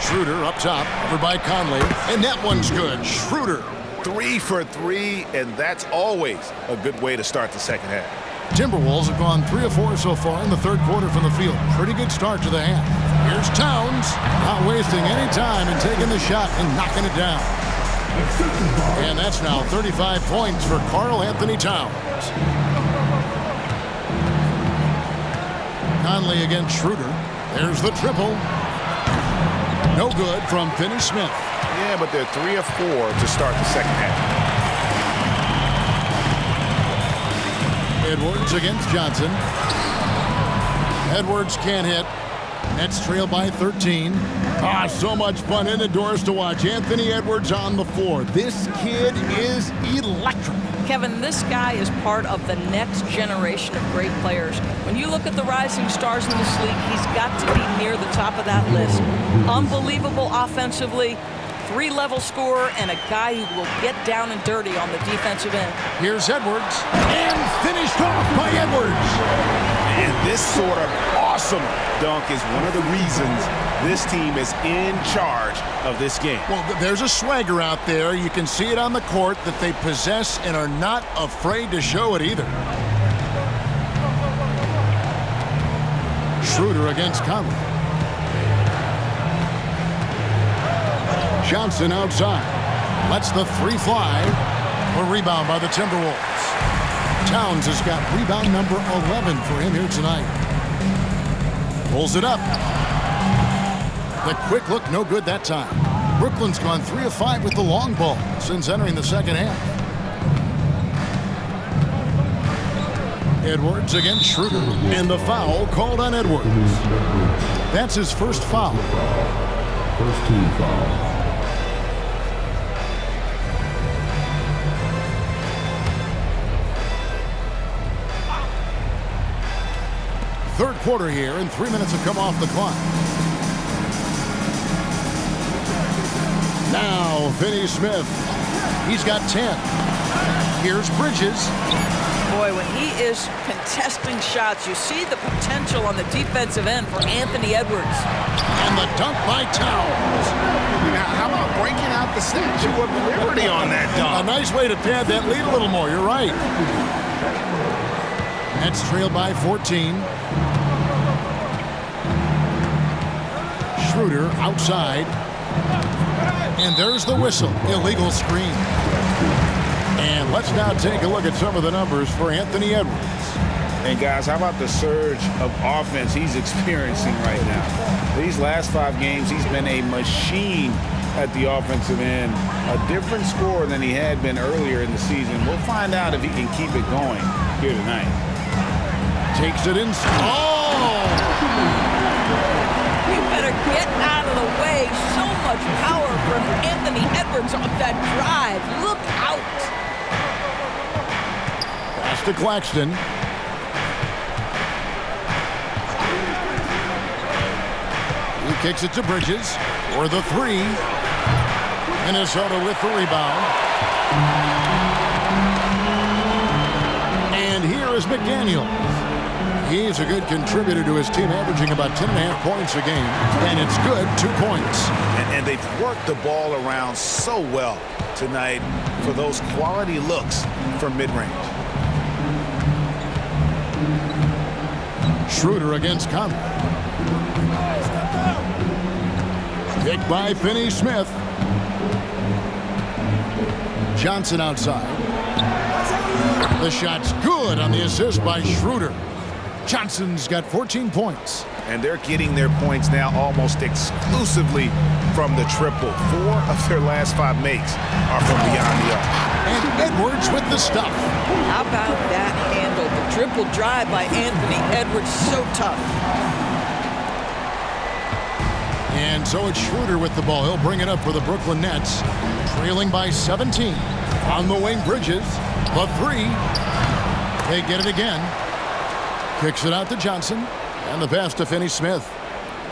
Schroeder up top, over by Conley, and that one's good. Schroeder.
3 for 3, and that's always a good way to start the second half.
Timberwolves have gone 3 of 4 so far in the third quarter from the field. Pretty good start to the half. Here's Towns, not wasting any time and taking the shot and knocking it down. And that's now 35 points for Karl Anthony Towns. Conley against Schroeder. There's the triple. No good from Finney-Smith.
Yeah, but they're 3 of 4 to start the second half.
Edwards against Johnson. Edwards can't hit. Nets trail by 13. So much fun indoors to watch. Anthony Edwards on the floor. This kid is electric.
Kevin, this guy is part of the next generation of great players. When you look at the rising stars in this league, he's got to be near the top of that list. Unbelievable offensively, 3-level scorer, and a guy who will get down and dirty on the defensive end.
Here's Edwards, and finished off by Edwards.
And this sort of awesome dunk is one of the reasons this team is in charge of this game.
Well, there's a swagger out there. You can see it on the court that they possess and are not afraid to show it either. Schroeder against Conley. Johnson outside. Lets the 3 fly. A rebound by the Timberwolves. Towns has got rebound number 11 for him here tonight. Pulls it up. The quick look, no good that time. Brooklyn's gone 3 of 5 with the long ball since entering the second half. Edwards against Schroeder, and the foul called on Edwards. That's his first foul.
First team foul.
Third quarter here, and 3 minutes have come off the clock. Now, Finney-Smith. He's got 10. Here's Bridges.
Boy, when he is contesting shots, you see the potential on the defensive end for Anthony Edwards.
And the dunk by Towns.
Now, how about breaking out the Statue of Liberty on that dunk?
A nice way to pad that lead a little more. You're right. Nets trailed by 14. Schroeder outside. And there's the whistle. Illegal screen. And let's now take a look at some of the numbers for Anthony Edwards.
And guys, how about the surge of offense he's experiencing right now? These last 5 games, he's been a machine at the offensive end. A different scorer than he had been earlier in the season. We'll find out if he can keep it going here tonight.
Takes it in. Oh!
You better get out of the way. So much power from Anthony Edwards on that drive. Look out.
Pass to Claxton. He kicks it to Bridges for the 3. Minnesota with the rebound. And here is McDaniel. He's a good contributor to his team, averaging about 10.5 points a game. And it's good, 2 points.
And they've worked the ball around so well tonight for those quality looks from mid-range.
Schroeder against Conley. Picked by Finney-Smith. Johnson outside. The shot's good on the assist by Schroeder. Johnson's got 14 points.
And they're getting their points now almost exclusively from the triple. 4 of their last 5 makes are from beyond the arc.
And Edwards with the stuff.
How about that handle? The triple drive by Anthony Edwards, so tough.
And so it's Schroeder with the ball. He'll bring it up for the Brooklyn Nets. Trailing by 17. On the wing, Bridges. The 3. They get it again. Kicks it out to Johnson. And the pass to Finney-Smith.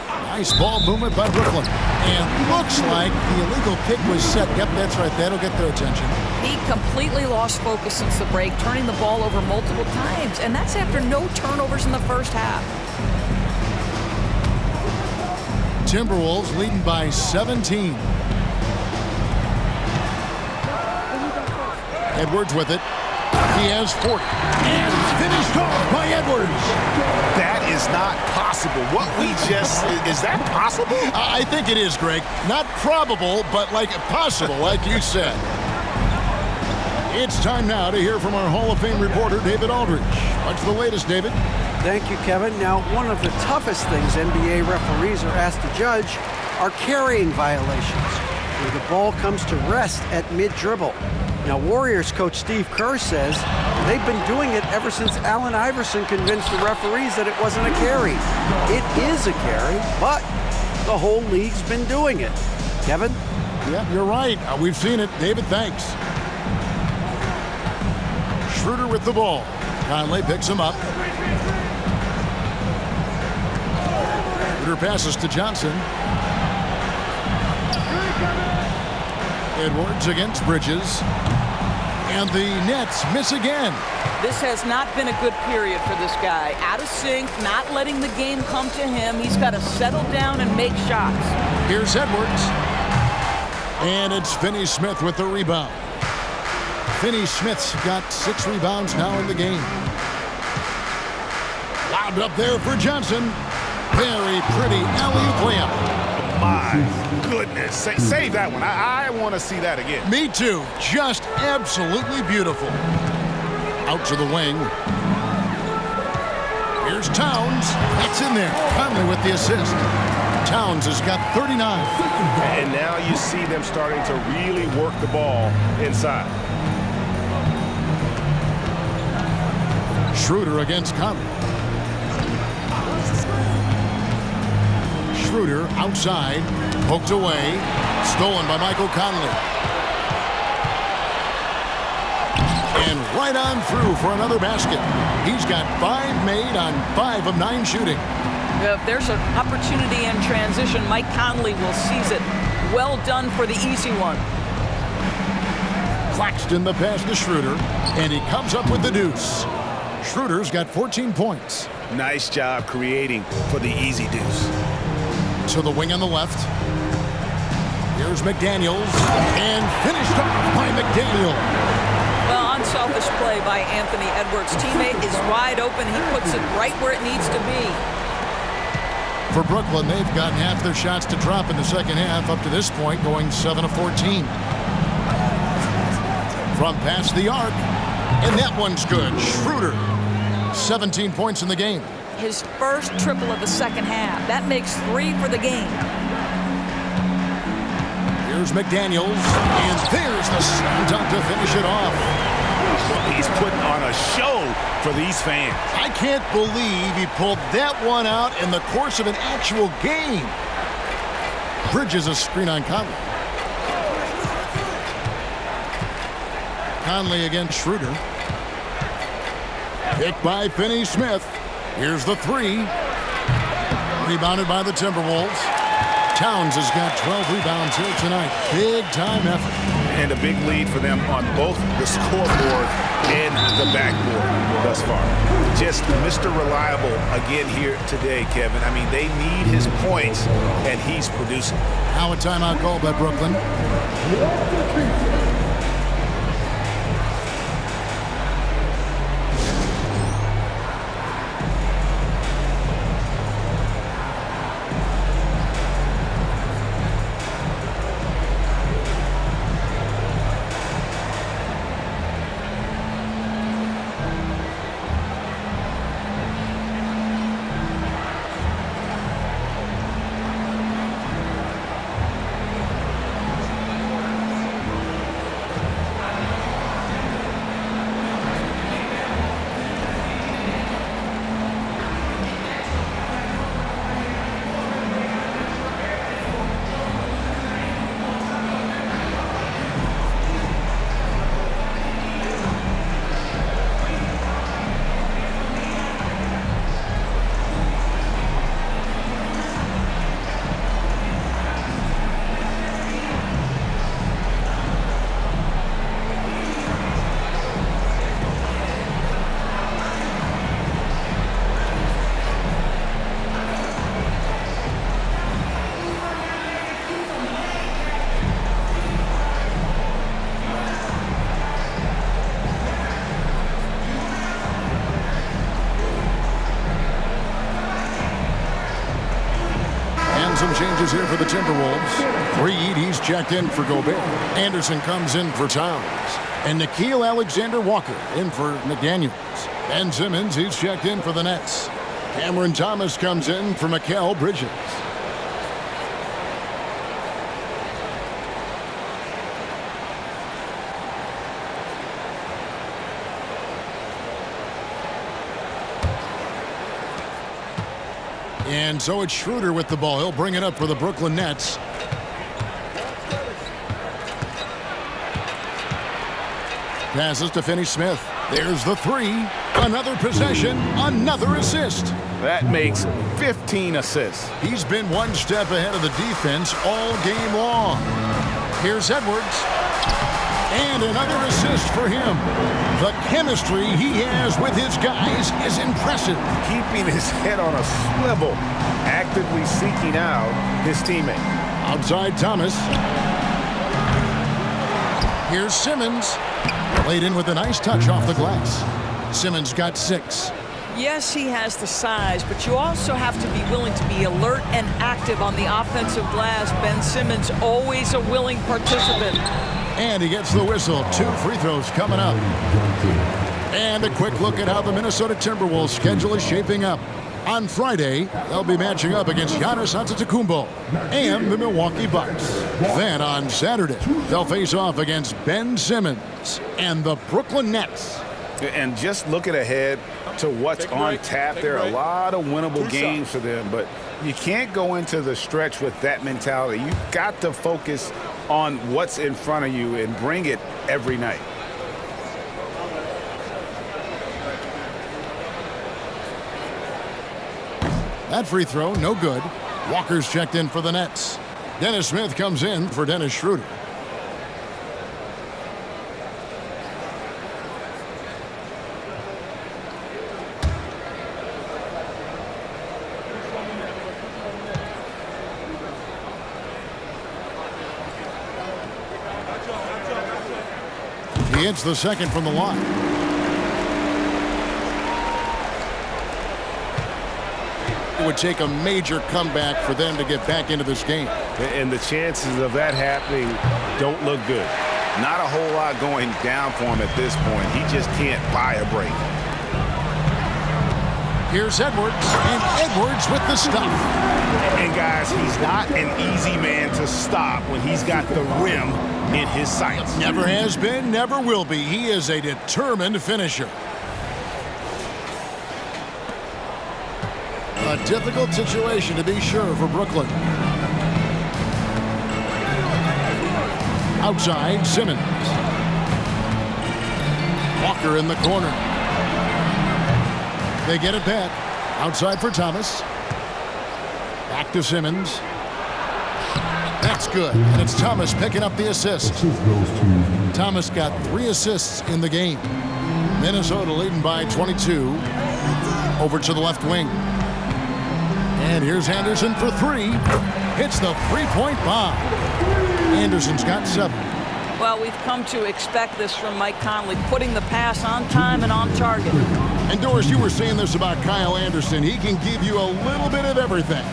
Nice ball movement by Brooklyn. And looks like the illegal kick was set. Yep, that's right. That'll get their attention.
He completely lost focus since the break, turning the ball over multiple times. And that's after no turnovers in the first half.
Timberwolves leading by 17. Edwards with it. He has 40. And finished off by Edwards.
That is not possible. What we just, is that possible?
I think it is, Greg. Not probable, but like possible, like you said. It's time now to hear from our Hall of Fame reporter, David Aldridge. What's the latest, David?
Thank you, Kevin. Now, one of the toughest things NBA referees are asked to judge are carrying violations, where the ball comes to rest at mid-dribble. Now, Warriors coach Steve Kerr says they've been doing it ever since Allen Iverson convinced the referees that it wasn't a carry. It is a carry, but the whole league's been doing it. Kevin?
Yeah, you're right. We've seen it. David, thanks. Schroeder with the ball. Conley picks him up. Schroeder passes to Johnson. Edwards against Bridges. And the Nets miss again.
This has not been a good period for this guy. Out of sync, not letting the game come to him. He's got to settle down and make shots.
Here's Edwards. And it's Finney-Smith with the rebound. Finney-Smith's got 6 rebounds now in the game. Lobbed up there for Johnson. Very pretty alley-oop layup.
My goodness. Save that one. I want to see that again.
Me too. Just absolutely beautiful. Out to the wing. Here's Towns. That's in there. Conley with the assist. Towns has got 39.
And now you see them starting to really work the ball inside.
Schroeder against Conley. Schroeder outside, poked away, stolen by Michael Conley. And right on through for another basket. He's got 5 made on 5 of 9 shooting.
If there's an opportunity in transition, Mike Conley will seize it. Well done for the easy one.
Claxton the pass to Schroeder, and he comes up with the deuce. Schroeder's got 14 points.
Nice job creating for the easy deuce.
To the wing on the left. Here's McDaniels, and finished off by McDaniel.
Well, unselfish play by Anthony Edwards. Teammate is wide open. He puts it right where it needs to be.
For Brooklyn, they've gotten half their shots to drop in the second half up to this point, going 7 of 14. From past the arc, and that one's good. Schroeder, 17 points in the game.
His first triple of the second half. That makes 3 for the game.
Here's McDaniels, and there's the slam dunk to finish it off.
He's putting on a show for these fans.
I can't believe he pulled that one out in the course of an actual game. Bridges a screen on Conley. Conley against Schroeder. Picked by Finney-Smith. Here's the 3. Rebounded by the Timberwolves. Towns has got 12 rebounds here tonight. Big time effort.
And a big lead for them on both the scoreboard and the backboard thus far. Just Mr. Reliable again here today, Kevin. I mean, they need his points, and he's producing.
Now a timeout called by Brooklyn. Some changes here for the Timberwolves. Reed, he's checked in for Gobert. Anderson comes in for Towns. And Nickeil Alexander-Walker in for McDaniels. Ben Simmons, he's checked in for the Nets. Cameron Thomas comes in for Mikal Bridges. And so it's Schroeder with the ball. He'll bring it up for the Brooklyn Nets. Passes to Finney-Smith. There's the 3. Another possession, another assist.
That makes 15 assists.
He's been one step ahead of the defense all game long. Here's Edwards. And another assist for him. The chemistry he has with his guys is impressive.
Keeping his head on a swivel, actively seeking out his teammate.
Outside Thomas. Here's Simmons. Played in with a nice touch off the glass. Simmons got 6.
Yes, he has the size, but you also have to be willing to be alert and active on the offensive glass. Ben Simmons, always a willing participant.
And he gets the whistle. 2 free throws coming up. And a quick look at how the Minnesota Timberwolves schedule is shaping up. On Friday, they'll be matching up against Giannis Antetokounmpo and the Milwaukee Bucks. Then on Saturday, they'll face off against Ben Simmons and the Brooklyn Nets.
And just looking ahead to what's on tap, there are a lot of winnable games for them, but you can't go into the stretch with that mentality. You've got to focus on what's in front of you and bring it every night.
That free throw, no good. Walker's checked in for the Nets. Dennis Smith comes in for Dennis Schroeder. He hits the second from the line. It would take a major comeback for them to get back into this game.
And the chances of that happening don't look good. Not a whole lot going down for him at this point. He just can't buy a break.
Here's Edwards, and Edwards with the stop.
And guys, he's not an easy man to stop when he's got the rim in his sights.
Never has been, never will be. He is a determined finisher. A difficult situation to be sure for Brooklyn. Outside, Simmons. Walker in the corner. They get it back. Outside for Thomas. Back to Simmons. That's good. And it's Thomas picking up the assist. Thomas got 3 assists in the game. Minnesota leading by 22. Over to the left wing. And here's Anderson for 3. Hits the three-point bomb. Anderson's got 7.
Well, we've come to expect this from Mike Conley, putting the pass on time and on target.
And Doris, you were saying this about Kyle Anderson. He can give you a little bit of everything.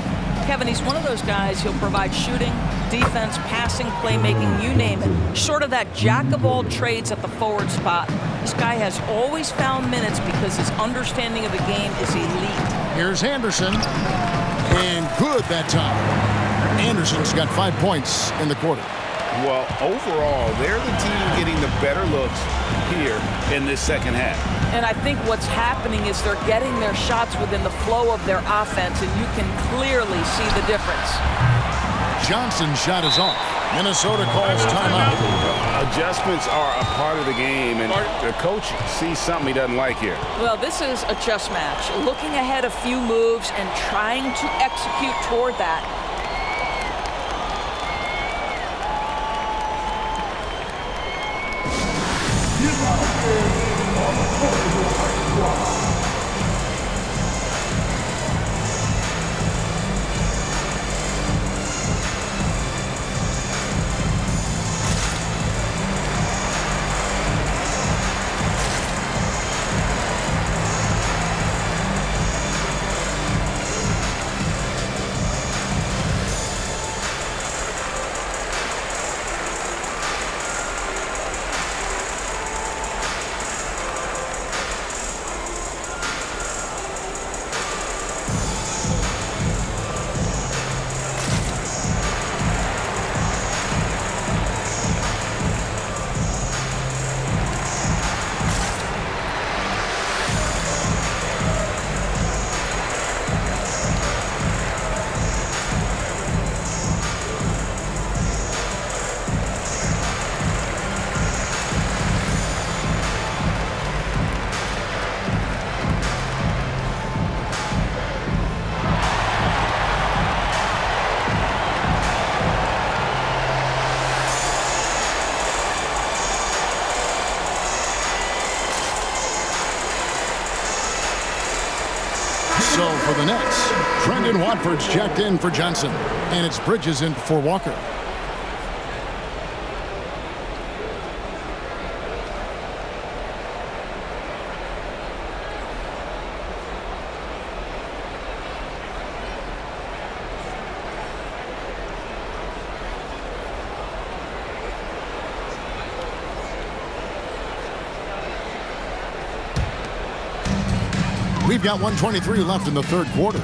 Kevin, he's one of those guys who'll provide shooting, defense, passing, playmaking, you name it. Short of that jack of all trades at the forward spot, this guy has always found minutes because his understanding of the game is elite.
Here's Anderson. And good that time. Anderson's got 5 points in the quarter.
Well, overall, they're the team getting the better looks here in this second half.
And I think what's happening is they're getting their shots within the flow of their offense, and you can clearly see the difference.
Johnson's shot is off. Minnesota calls timeout.
Adjustments are a part of the game, and the coach sees something he doesn't like here.
Well, this is a chess match. Looking ahead a few moves and trying to execute toward that.
So for the Nets, Brendan Watford's checked in for Johnson, and it's Bridges in for Walker. We've got 1:23 left in the third quarter.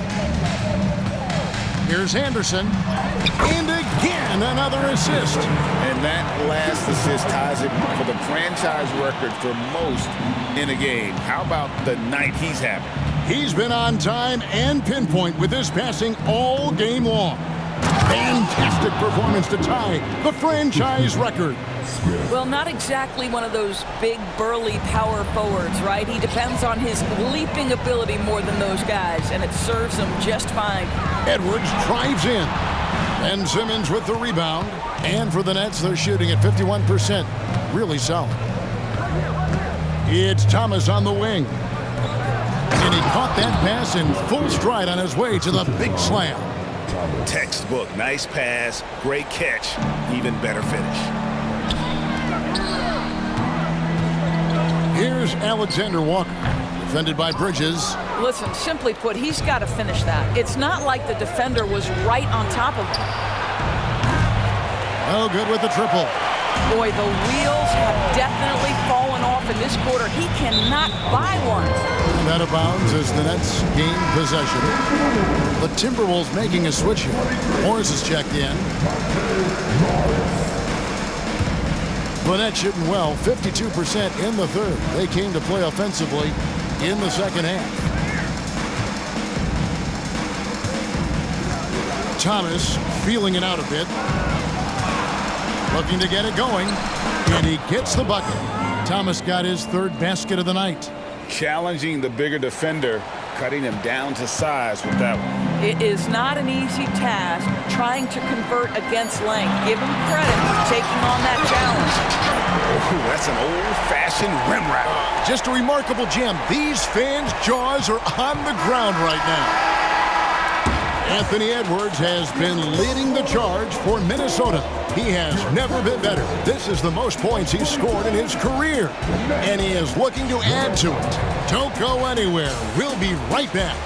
Here's Anderson. And again, another assist.
And that last assist ties it for the franchise record for most in a game. How about the night he's having?
He's been on time and pinpoint with his passing all game long. Fantastic performance to tie the franchise record.
Well, not exactly one of those big, burly power forwards, right? He depends on his leaping ability more than those guys, and it serves him just fine.
Edwards drives in. Ben Simmons with the rebound. And for the Nets, they're shooting at 51%. Really solid. It's Thomas on the wing. And he caught that pass in full stride on his way to the big slam.
Textbook. Nice pass. Great catch. Even better finish.
Here's Alexander Walker, defended by Bridges.
Listen, simply put, he's got to finish that. It's not like the defender was right on top of him.
Oh, good with the triple.
Boy, the wheels have definitely fallen off in this quarter. He cannot buy one.
And out of bounds as the Nets gain possession. The Timberwolves making a switch here. Morris is checked in. The Nets shooting well, 52% in the third. They came to play offensively in the second half. Thomas feeling it out a bit. Looking to get it going. And he gets the bucket. Thomas got his third basket of the night.
Challenging the bigger defender, cutting him down to size with that one.
It is not an easy task trying to convert against length. Give him credit for taking on that challenge.
Ooh, that's an old-fashioned rim wrap.
Just a remarkable jam. These fans' jaws are on the ground right now. Anthony Edwards has been leading the charge for Minnesota. He has never been better. This is the most points he's scored in his career. And he is looking to add to it. Don't go anywhere. We'll be right back.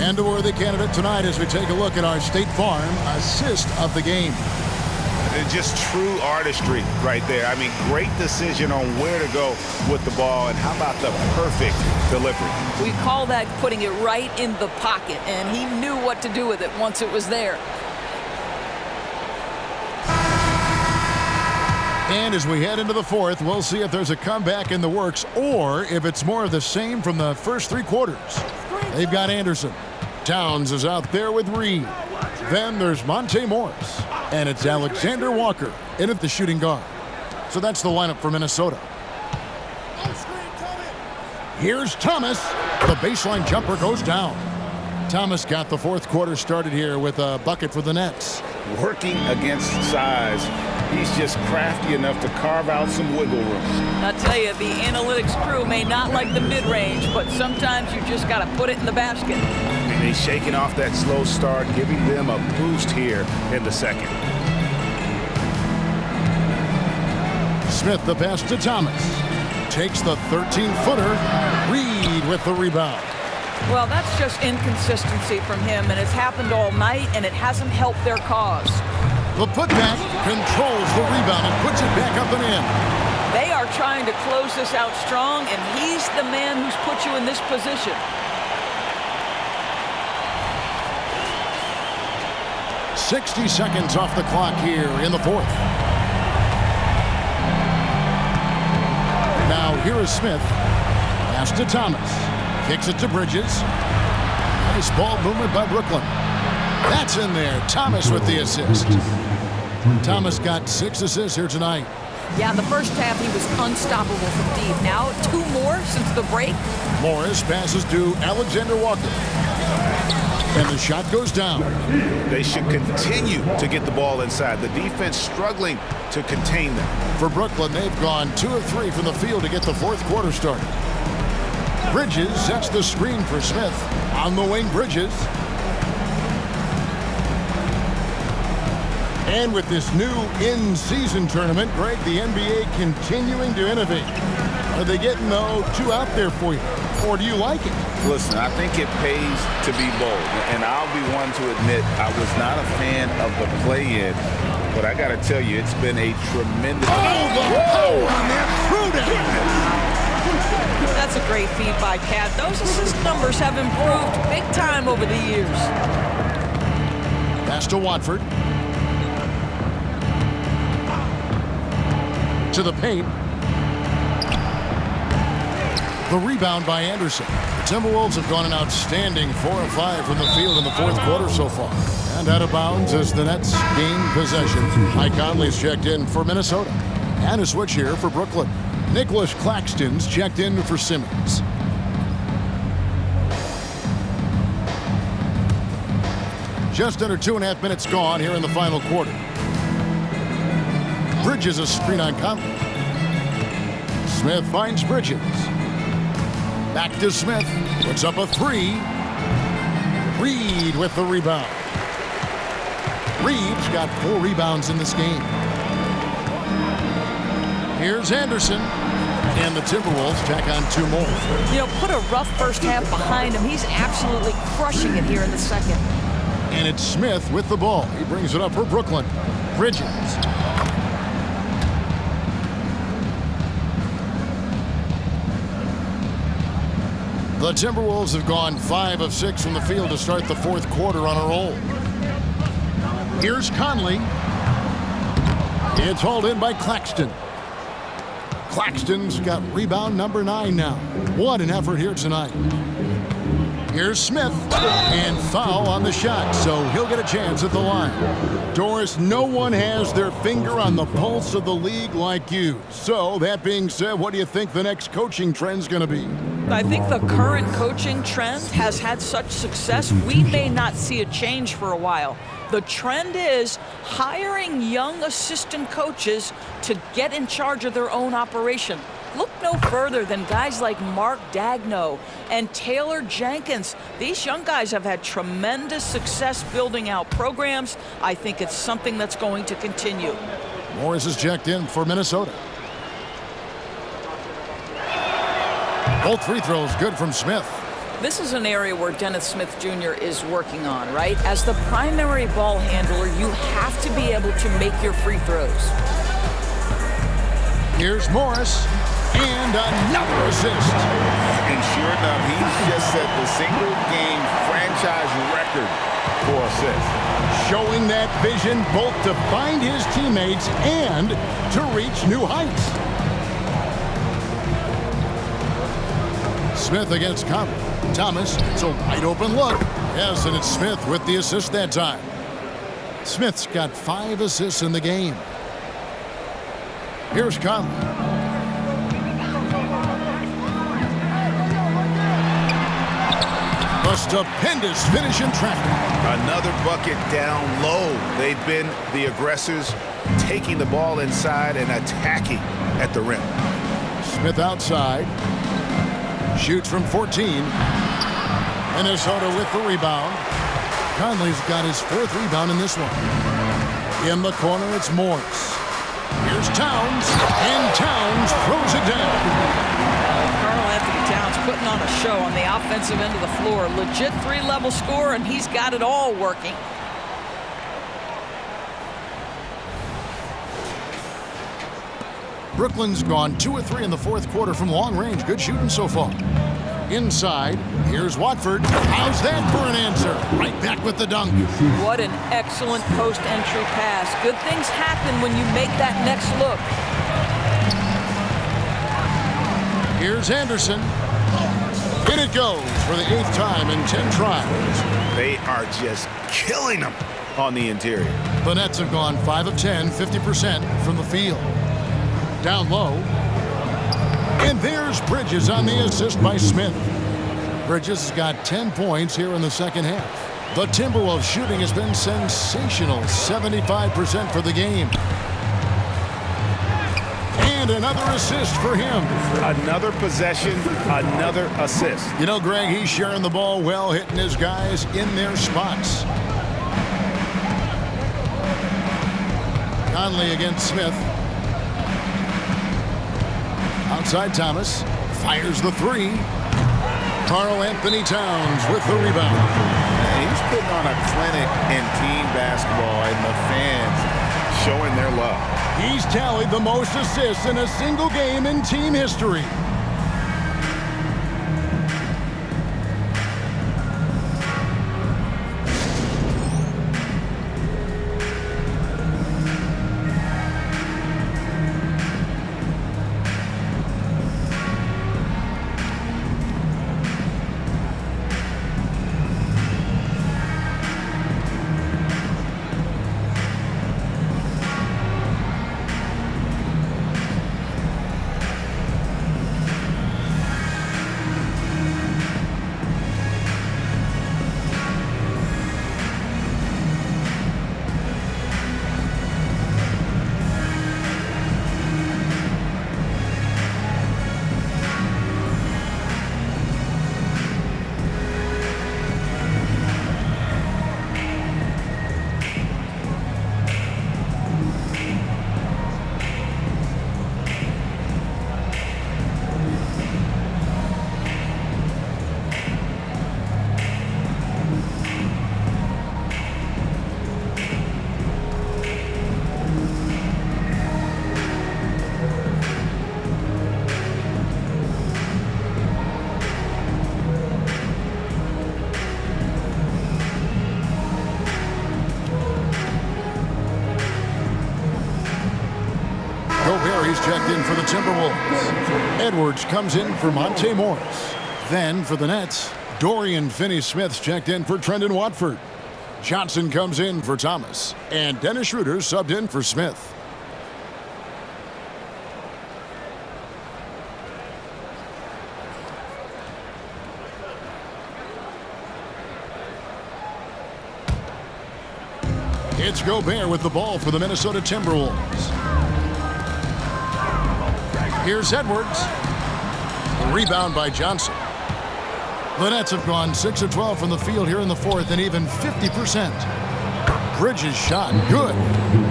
And a worthy candidate tonight as we take a look at our State Farm assist of the game.
Just true artistry right there. I mean, great decision on where to go with the ball, and how about the perfect delivery?
We call that putting it right in the pocket, and he knew what to do with it once it was there.
And as we head into the fourth, we'll see if there's a comeback in the works or if it's more of the same from the first three quarters. They've got Anderson. Towns is out there with Reed. Then there's Monte Morris. And it's Alexander Walker in at the shooting guard. So that's the lineup for Minnesota. Here's Thomas. The baseline jumper goes down. Thomas got the fourth quarter started here with a bucket for the Nets.
Working against size, he's just crafty enough to carve out some wiggle room.
I'll tell you, the analytics crew may not like the mid-range, but sometimes you just got to put it in the basket.
And he's shaking off that slow start, giving them a boost here in the second.
Smith the pass to Thomas. Takes the 13-footer. Reed with the rebound.
Well, that's just inconsistency from him, and it's happened all night, and it hasn't helped their cause.
The putback controls the rebound and puts it back up and in.
They are trying to close this out strong, and he's the man who's put you in this position.
"60 seconds off the clock here in the fourth. Now here is Smith. Pass to Thomas. Kicks it to Bridges. Nice ball movement by Brooklyn. That's in there. Thomas with the assist. Thomas got 6 assists here tonight.
Yeah, in the first half, he was unstoppable from deep. Now, 2 more since the break.
Morris passes to Alexander Walker. And the shot goes down.
They should continue to get the ball inside. The defense struggling to contain them.
For Brooklyn, they've gone 2 of 3 from the field to get the fourth quarter started. Bridges sets the screen for Smith. On the wing, Bridges. And with this new in-season tournament, Greg, the NBA continuing to innovate. Are they getting, though, 2 out there for you? Or do you like it?
Listen, I think it pays to be bold. And I'll be one to admit I was not a fan of the play-in. But I got to tell you, it's been a tremendous...
Oh, the power on that through-down!
That's a great feed by Cat. Those assist numbers have improved big time over the years.
Pass to Watford. To the paint. The rebound by Anderson. The Timberwolves have gone an outstanding 4 of 5 from the field in the fourth quarter so far. And out of bounds as the Nets gain possession. Mike Conley's checked in for Minnesota. And a switch here for Brooklyn. Nicholas Claxton's checked in for Simmons. Just under 2.5 minutes gone here in the final quarter. Bridges a screen on Conley. Smith finds Bridges. Back to Smith. Puts up a 3. Reed with the rebound. Reed's got 4 rebounds in this game. Here's Anderson. And the Timberwolves tack on 2 more.
You know, put a rough first half behind him. He's absolutely crushing it here in the second.
And it's Smith with the ball. He brings it up for Brooklyn. Bridges. The Timberwolves have gone 5 of 6 from the field to start the fourth quarter on a roll. Here's Conley. It's hauled in by Claxton. Claxton's got rebound number 9 now. What an effort here tonight. Here's Smith, and foul on the shot, so he'll get a chance at the line. Doris, no one has their finger on the pulse of the league like you. So, that being said, what do you think the next coaching trend's going to be?
I think the current coaching trend has had such success, we may not see a change for a while. The trend is hiring young assistant coaches to get in charge of their own operation. Look no further than guys like Mark Dagno and Taylor Jenkins. These young guys have had tremendous success building out programs. I think it's something that's going to continue.
Morris is checked in for Minnesota. Both free throws good from Smith.
This is an area where Dennis Smith Jr. is working on, right? As the primary ball handler, you have to be able to make your free throws.
Here's Morris. And another assist.
And sure enough, he's just set the single-game franchise record for assists.
Showing that vision both to find his teammates and to reach new heights. Smith against Conley. Thomas, it's a wide open look. Yes, and it's Smith with the assist that time. Smith's got 5 assists in the game. Here's Conley. A stupendous finish in traffic.
Another bucket down low. They've been the aggressors, taking the ball inside and attacking at the rim.
Smith outside. Shoots from 14. Minnesota with the rebound. Conley's got his 4th rebound in this one. In the corner, it's Morris. Here's Towns, and Towns throws it down.
Towns putting on a show on the offensive end of the floor. Legit 3-level score, and he's got it all working.
Brooklyn's gone 2 of 3 in the fourth quarter from long range. Good shooting so far. Inside, here's Watford. How's that for an answer? Right back with the dunk.
What an excellent post-entry pass. Good things happen when you make that next look.
Here's Anderson. In it goes for the 8th time in 10 tries.
They are just killing them on the interior.
The Nets have gone 5 of 10, 50% from the field. Down low. And there's Bridges on the assist by Smith. Bridges has got 10 points here in the second half. The Timberwolves shooting has been sensational, 75% for the game. And another assist for him.
Another possession, another assist.
You know, Greg, he's sharing the ball well, hitting his guys in their spots. Conley against Smith. Outside Thomas. Fires the three. Karl Anthony Towns with the rebound.
He's putting on a clinic in team basketball, and the fans showing their love.
He's tallied the most assists in a single game in team history. He's checked in for the Timberwolves. Edwards comes in for Monte Morris. Then for the Nets, Dorian Finney-Smith's checked in for Trendon Watford. Johnson comes in for Thomas. And Dennis Schroeder subbed in for Smith. It's Gobert with the ball for the Minnesota Timberwolves. Here's Edwards. Rebound by Johnson. The Nets have gone 6 of 12 from the field here in the fourth and even 50%. Bridges shot good.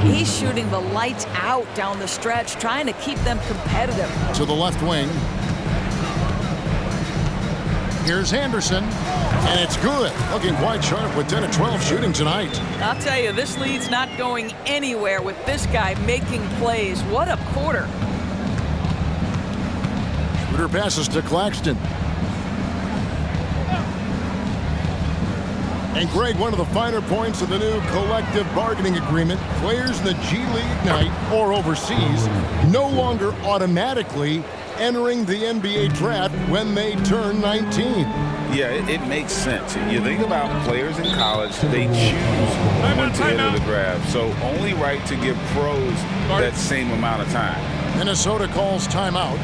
He's shooting the lights out down the stretch, trying to keep them competitive.
To the left wing. Here's Anderson. And it's good. Looking quite sharp with 10 of 12 shooting tonight.
I'll tell you, this lead's not going anywhere with this guy making plays. What a quarter.
Schroeder passes to Claxton. And Greg, one of the finer points of the new collective bargaining agreement, players in the G League Ignite or overseas no longer automatically entering the NBA draft when they turn 19.
Yeah, it makes sense. You think about players in college, they choose when to enter the draft. So only right to give pros that same amount of time.
Minnesota calls timeout.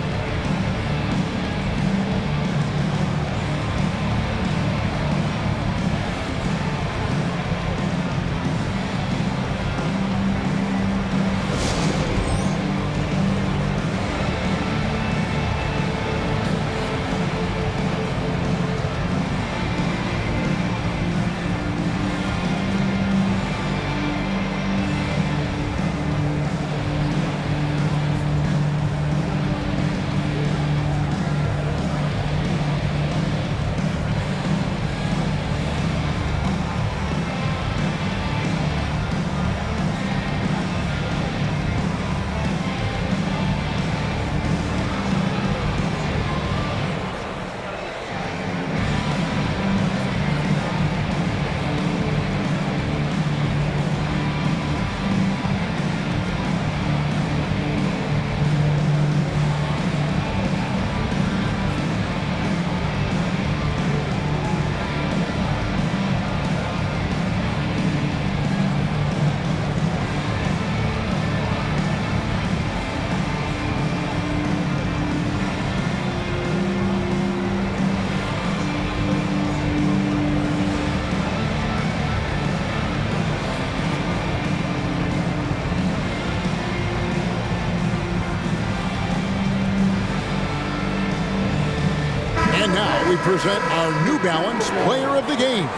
And now we present our New Balance Player of the Game,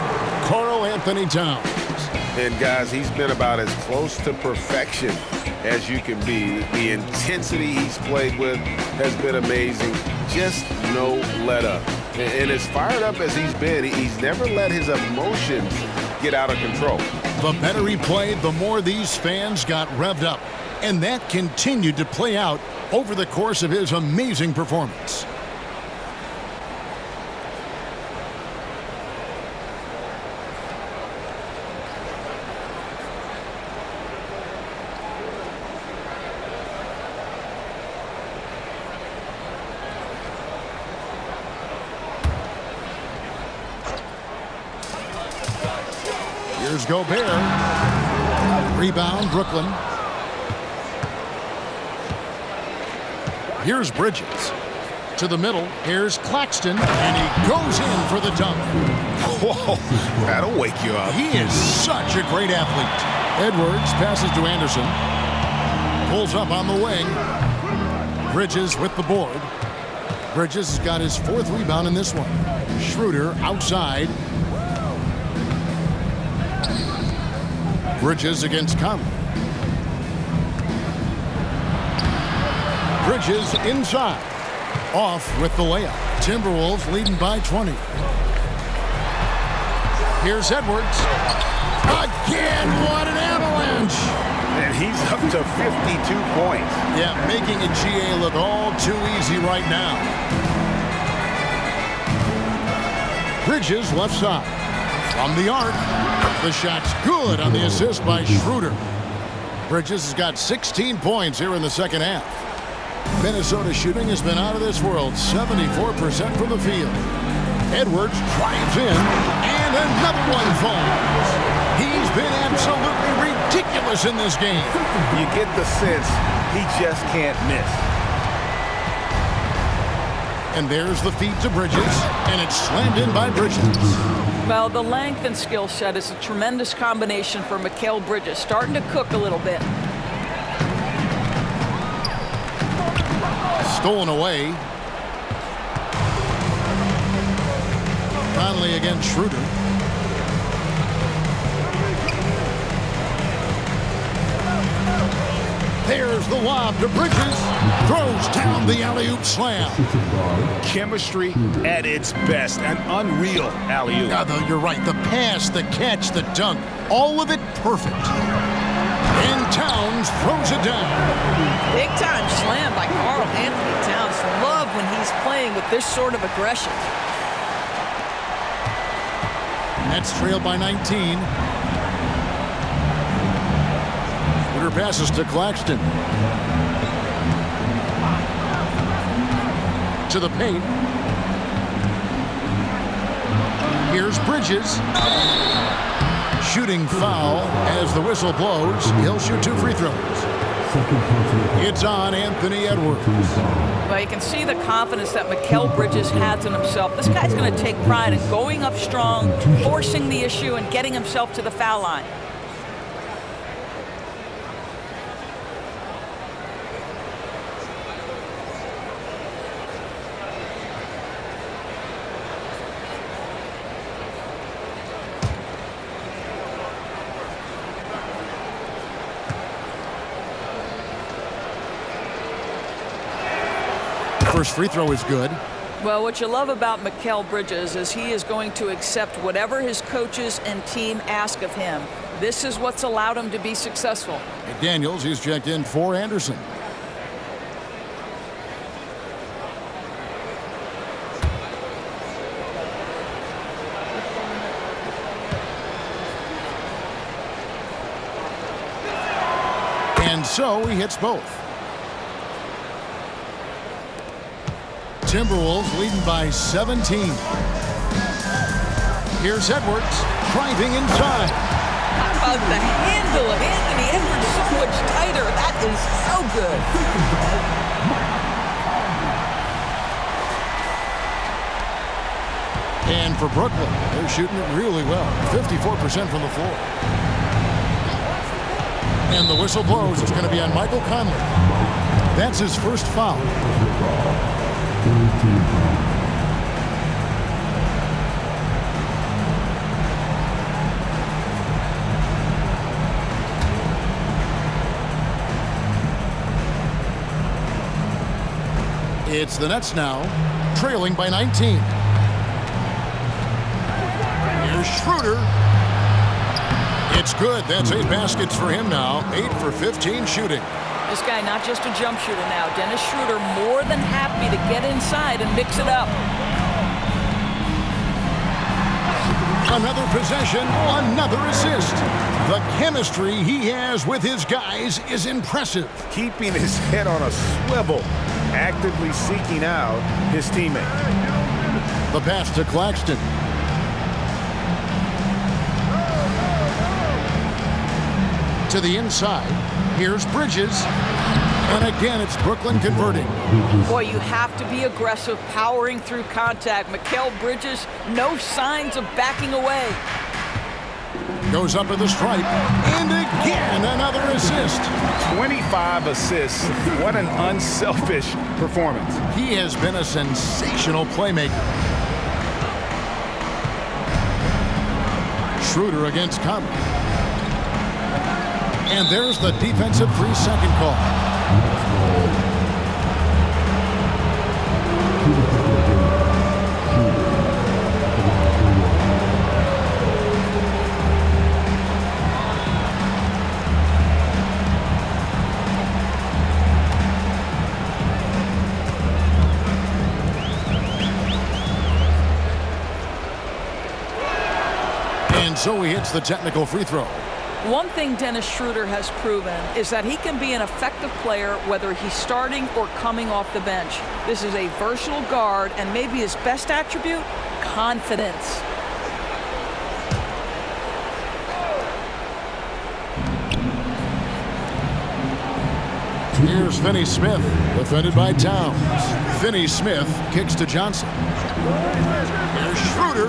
Karl Anthony Towns.
And guys, he's been about as close to perfection as you can be. The intensity he's played with has been amazing. Just no let up. And as fired up as he's been, he's never let his emotions get out of control.
The better he played, the more these fans got revved up. And that continued to play out over the course of his amazing performance. Here's Gobert. Rebound, Brooklyn. Here's Bridges. To the middle. Here's Claxton. And he goes in for the dunk.
Whoa, that'll wake you up.
He is such a great athlete. Edwards passes to Anderson. Pulls up on the wing. Bridges with the board. Bridges has got his 4th rebound in this one. Schroeder outside. Bridges against Conley. Bridges inside. Off with the layup. Timberwolves leading by 20. Here's Edwards. Again, what an avalanche.
And he's up to 52 points.
Yeah, making a GA look all too easy right now. Bridges left side. From the arc. The shot's good on the assist by Schroeder. Bridges has got 16 points here in the second half. Minnesota shooting has been out of this world, 74% from the field. Edwards drives in, and another one falls. He's been absolutely ridiculous in this game.
You get the sense he just can't miss.
And there's the feed to Bridges, and it's slammed in by Bridges.
Well, the length and skill set is a tremendous combination for Mikal Bridges, starting to cook a little bit.
Stolen away. Conley against Schroeder. There's the lob to Bridges. Throws down the alley-oop slam.
Chemistry at its best. An unreal alley-oop.
Yeah, though, you're right. The pass, the catch, the dunk. All of it perfect. And Towns throws it down.
Big time slam by Karl Anthony Towns. Love when he's playing with this sort of aggression.
Nets trailed by 19. Schroeder passes to Claxton. To the paint. Here's Bridges. Shooting foul as the whistle blows. He'll shoot 2 free throws. It's on Anthony Edwards.
Well, you can see the confidence that Mikal Bridges has in himself. This guy's going to take pride in going up strong, forcing the issue, and getting himself to the foul line.
First free throw is good.
Well, what you love about Mikal Bridges is he is going to accept whatever his coaches and team ask of him. This is what's allowed him to be successful.
Daniels, he's checked in for Anderson. And so he hits both. Timberwolves leading by 17. Here's Edwards driving inside.
How about the handle of Anthony Edwards so much tighter? That is so good.
And for Brooklyn, they're shooting it really well. 54% from the floor. And the whistle blows. It's going to be on Michael Conley. That's his first foul. It's the Nets now, trailing by 19. Here's Schroeder. It's good. That's 8 baskets for him now. 8 for 15 shooting.
This guy not just a jump shooter now. Dennis Schroeder more than happy to get inside and mix it up.
Another possession, another assist. The chemistry he has with his guys is impressive.
Keeping his head on a swivel, actively seeking out his teammate.
The pass to Claxton. To the inside. Here's Bridges. And again, it's Brooklyn converting.
Boy, you have to be aggressive, powering through contact. Mikal Bridges, no signs of backing away.
Goes up to the stripe. And again, another assist.
25 assists. What an unselfish performance.
He has been a sensational playmaker. Schroeder against Conley. And there's the defensive 3-second call. And so he hits the technical free throw.
One thing Dennis Schroeder has proven is that he can be an effective player whether he's starting or coming off the bench. This is a versatile guard, and maybe his best attribute, confidence.
Here's Finney Smith, defended by Towns. Finney Smith kicks to Johnson. Here's Schroeder.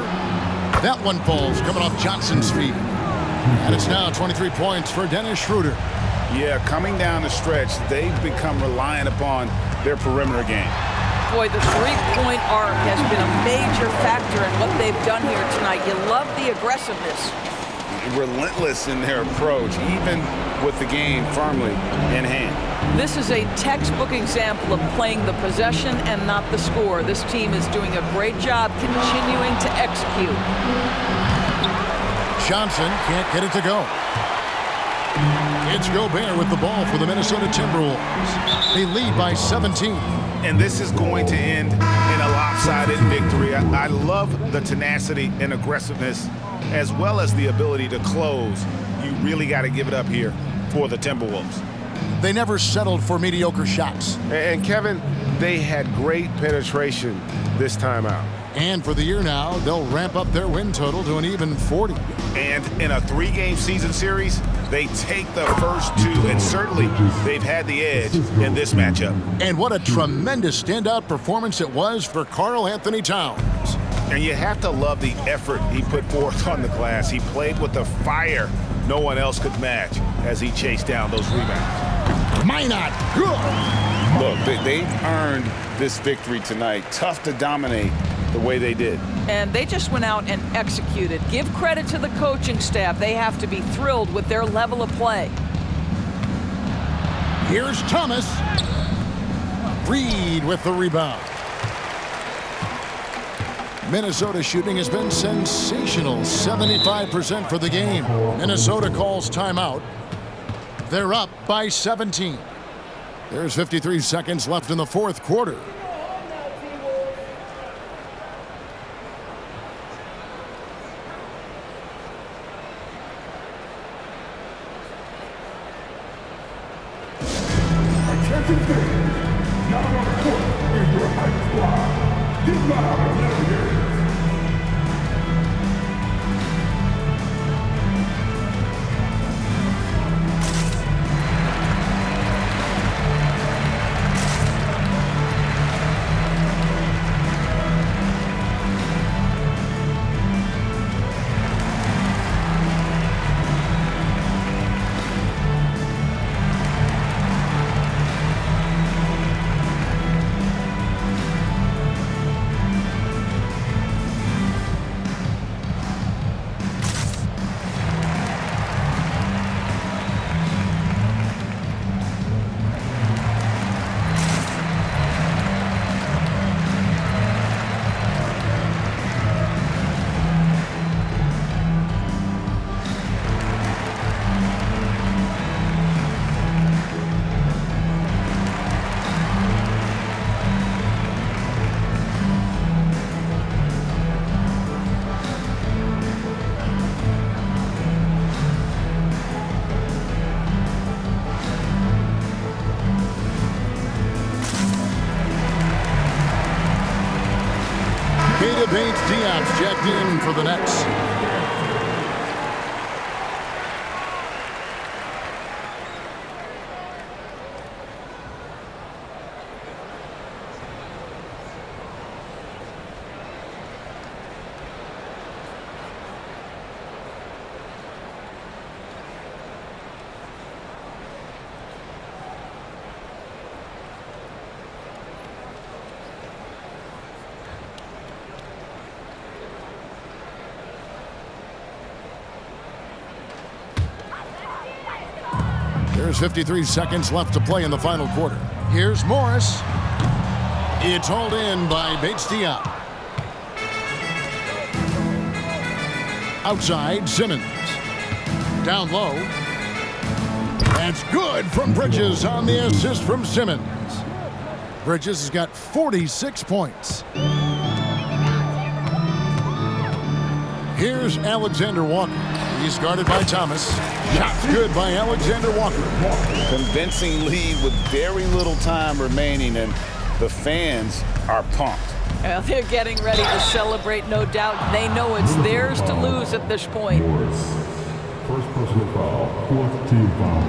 That one falls, coming off Johnson's feet. And it's now 23 points for Dennis Schroeder.
Yeah, coming down the stretch, they've become reliant upon their perimeter game.
Boy, the three-point arc has been a major factor in what they've done here tonight. You love the aggressiveness.
Relentless in their approach, even with the game firmly in hand.
This is a textbook example of playing the possession and not the score. This team is doing a great job continuing to execute.
Johnson can't get it to go. It's Gobert with the ball for the Minnesota Timberwolves. They lead by 17.
And this is going to end in a lopsided victory. I love the tenacity and aggressiveness as well as the ability to close. You really got to give it up here for the Timberwolves.
They never settled for mediocre shots.
And Kevin, they had great penetration this time out.
And for the year now, they'll ramp up their win total to an even 40.
And in a 3-game season series, they take the first 2, and certainly they've had the edge in this matchup.
And what a tremendous standout performance it was for Karl Anthony Towns.
And you have to love the effort he put forth on the glass. He played with the fire no one else could match as he chased down those rebounds.
Minot, good.
Look, they've earned this victory tonight. Tough to dominate the way they did.
And they just went out and executed. Give credit to the coaching staff. They have to be thrilled with their level of play.
Here's Thomas. Reed with the rebound. Minnesota shooting has been sensational. 75% for the game. Minnesota calls timeout. They're up by 17. There's 53 seconds left in the fourth quarter. Isaiah Bates-Diop's checked in for the Nets. There's 53 seconds left to play in the final quarter. Here's Morris. It's hauled in by Bates-Diop. Outside, Simmons. Down low. That's good from Bridges on the assist from Simmons. Bridges has got 46 points. Here's Alexander Walker. He's guarded by Thomas. Shot good by Alexander Walker.
Convincing lead with very little time remaining, and the fans are pumped.
Well, they're getting ready to celebrate, no doubt. They know it's theirs to lose at this point.
First personal foul, fourth team foul.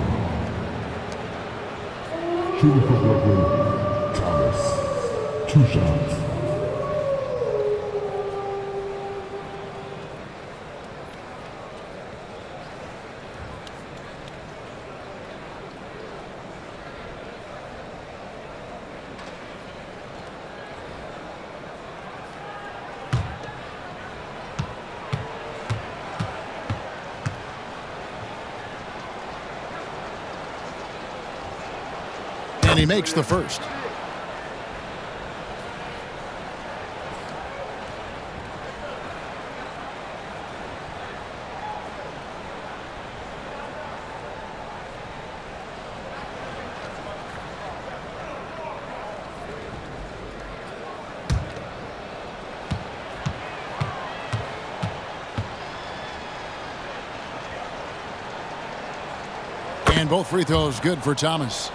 Shooting for Brooklyn, Thomas. 2 shots.
And he makes the first. And both free throws good for Thomas.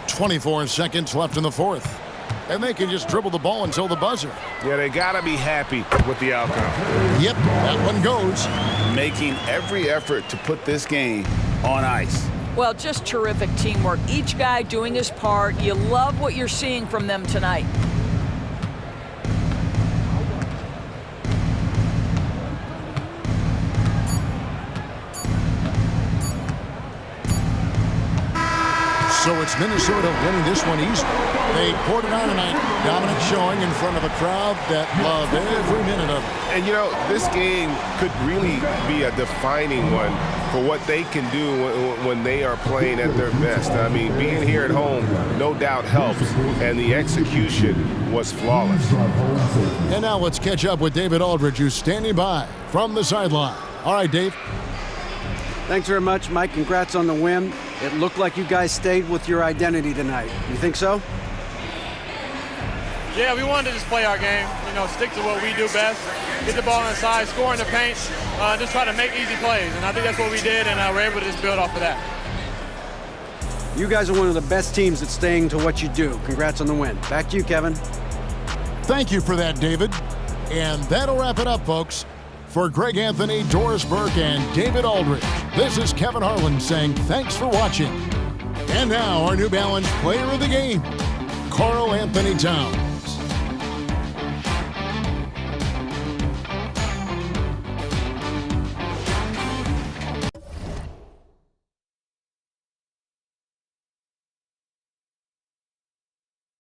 24 seconds left in the fourth. And they can just dribble the ball until the buzzer.
Yeah, they got to be happy with the outcome.
Yep, that one goes.
Making every effort to put this game on ice.
Well, just terrific teamwork. Each guy doing his part. You love what you're seeing from them tonight.
So it's Minnesota winning this one easily. They poured it on tonight. Dominant showing in front of a crowd that loved every minute of it.
And, you know, this game could really be a defining one for what they can do when they are playing at their best. I mean, being here at home, no doubt helps, and the execution was flawless.
And now let's catch up with David Aldridge, who's standing by from the sideline. All right, Dave.
Thanks very much, Mike. Congrats on the win. It looked like you guys stayed with your identity tonight. You think so?
Yeah, we wanted to just play our game, stick to what we do best, get the ball inside, score in the paint, just try to make easy plays. And I think that's what we did, and we're able to just build off of that.
You guys are one of the best teams at staying to what you do. Congrats on the win. Back to you, Kevin.
Thank you for that, David. And that'll wrap it up, folks. For Greg Anthony, Doris Burke, and David Aldridge, this is Kevin Harlan saying thanks for watching. And now our New Balance Player of the Game, Karl Anthony Towns.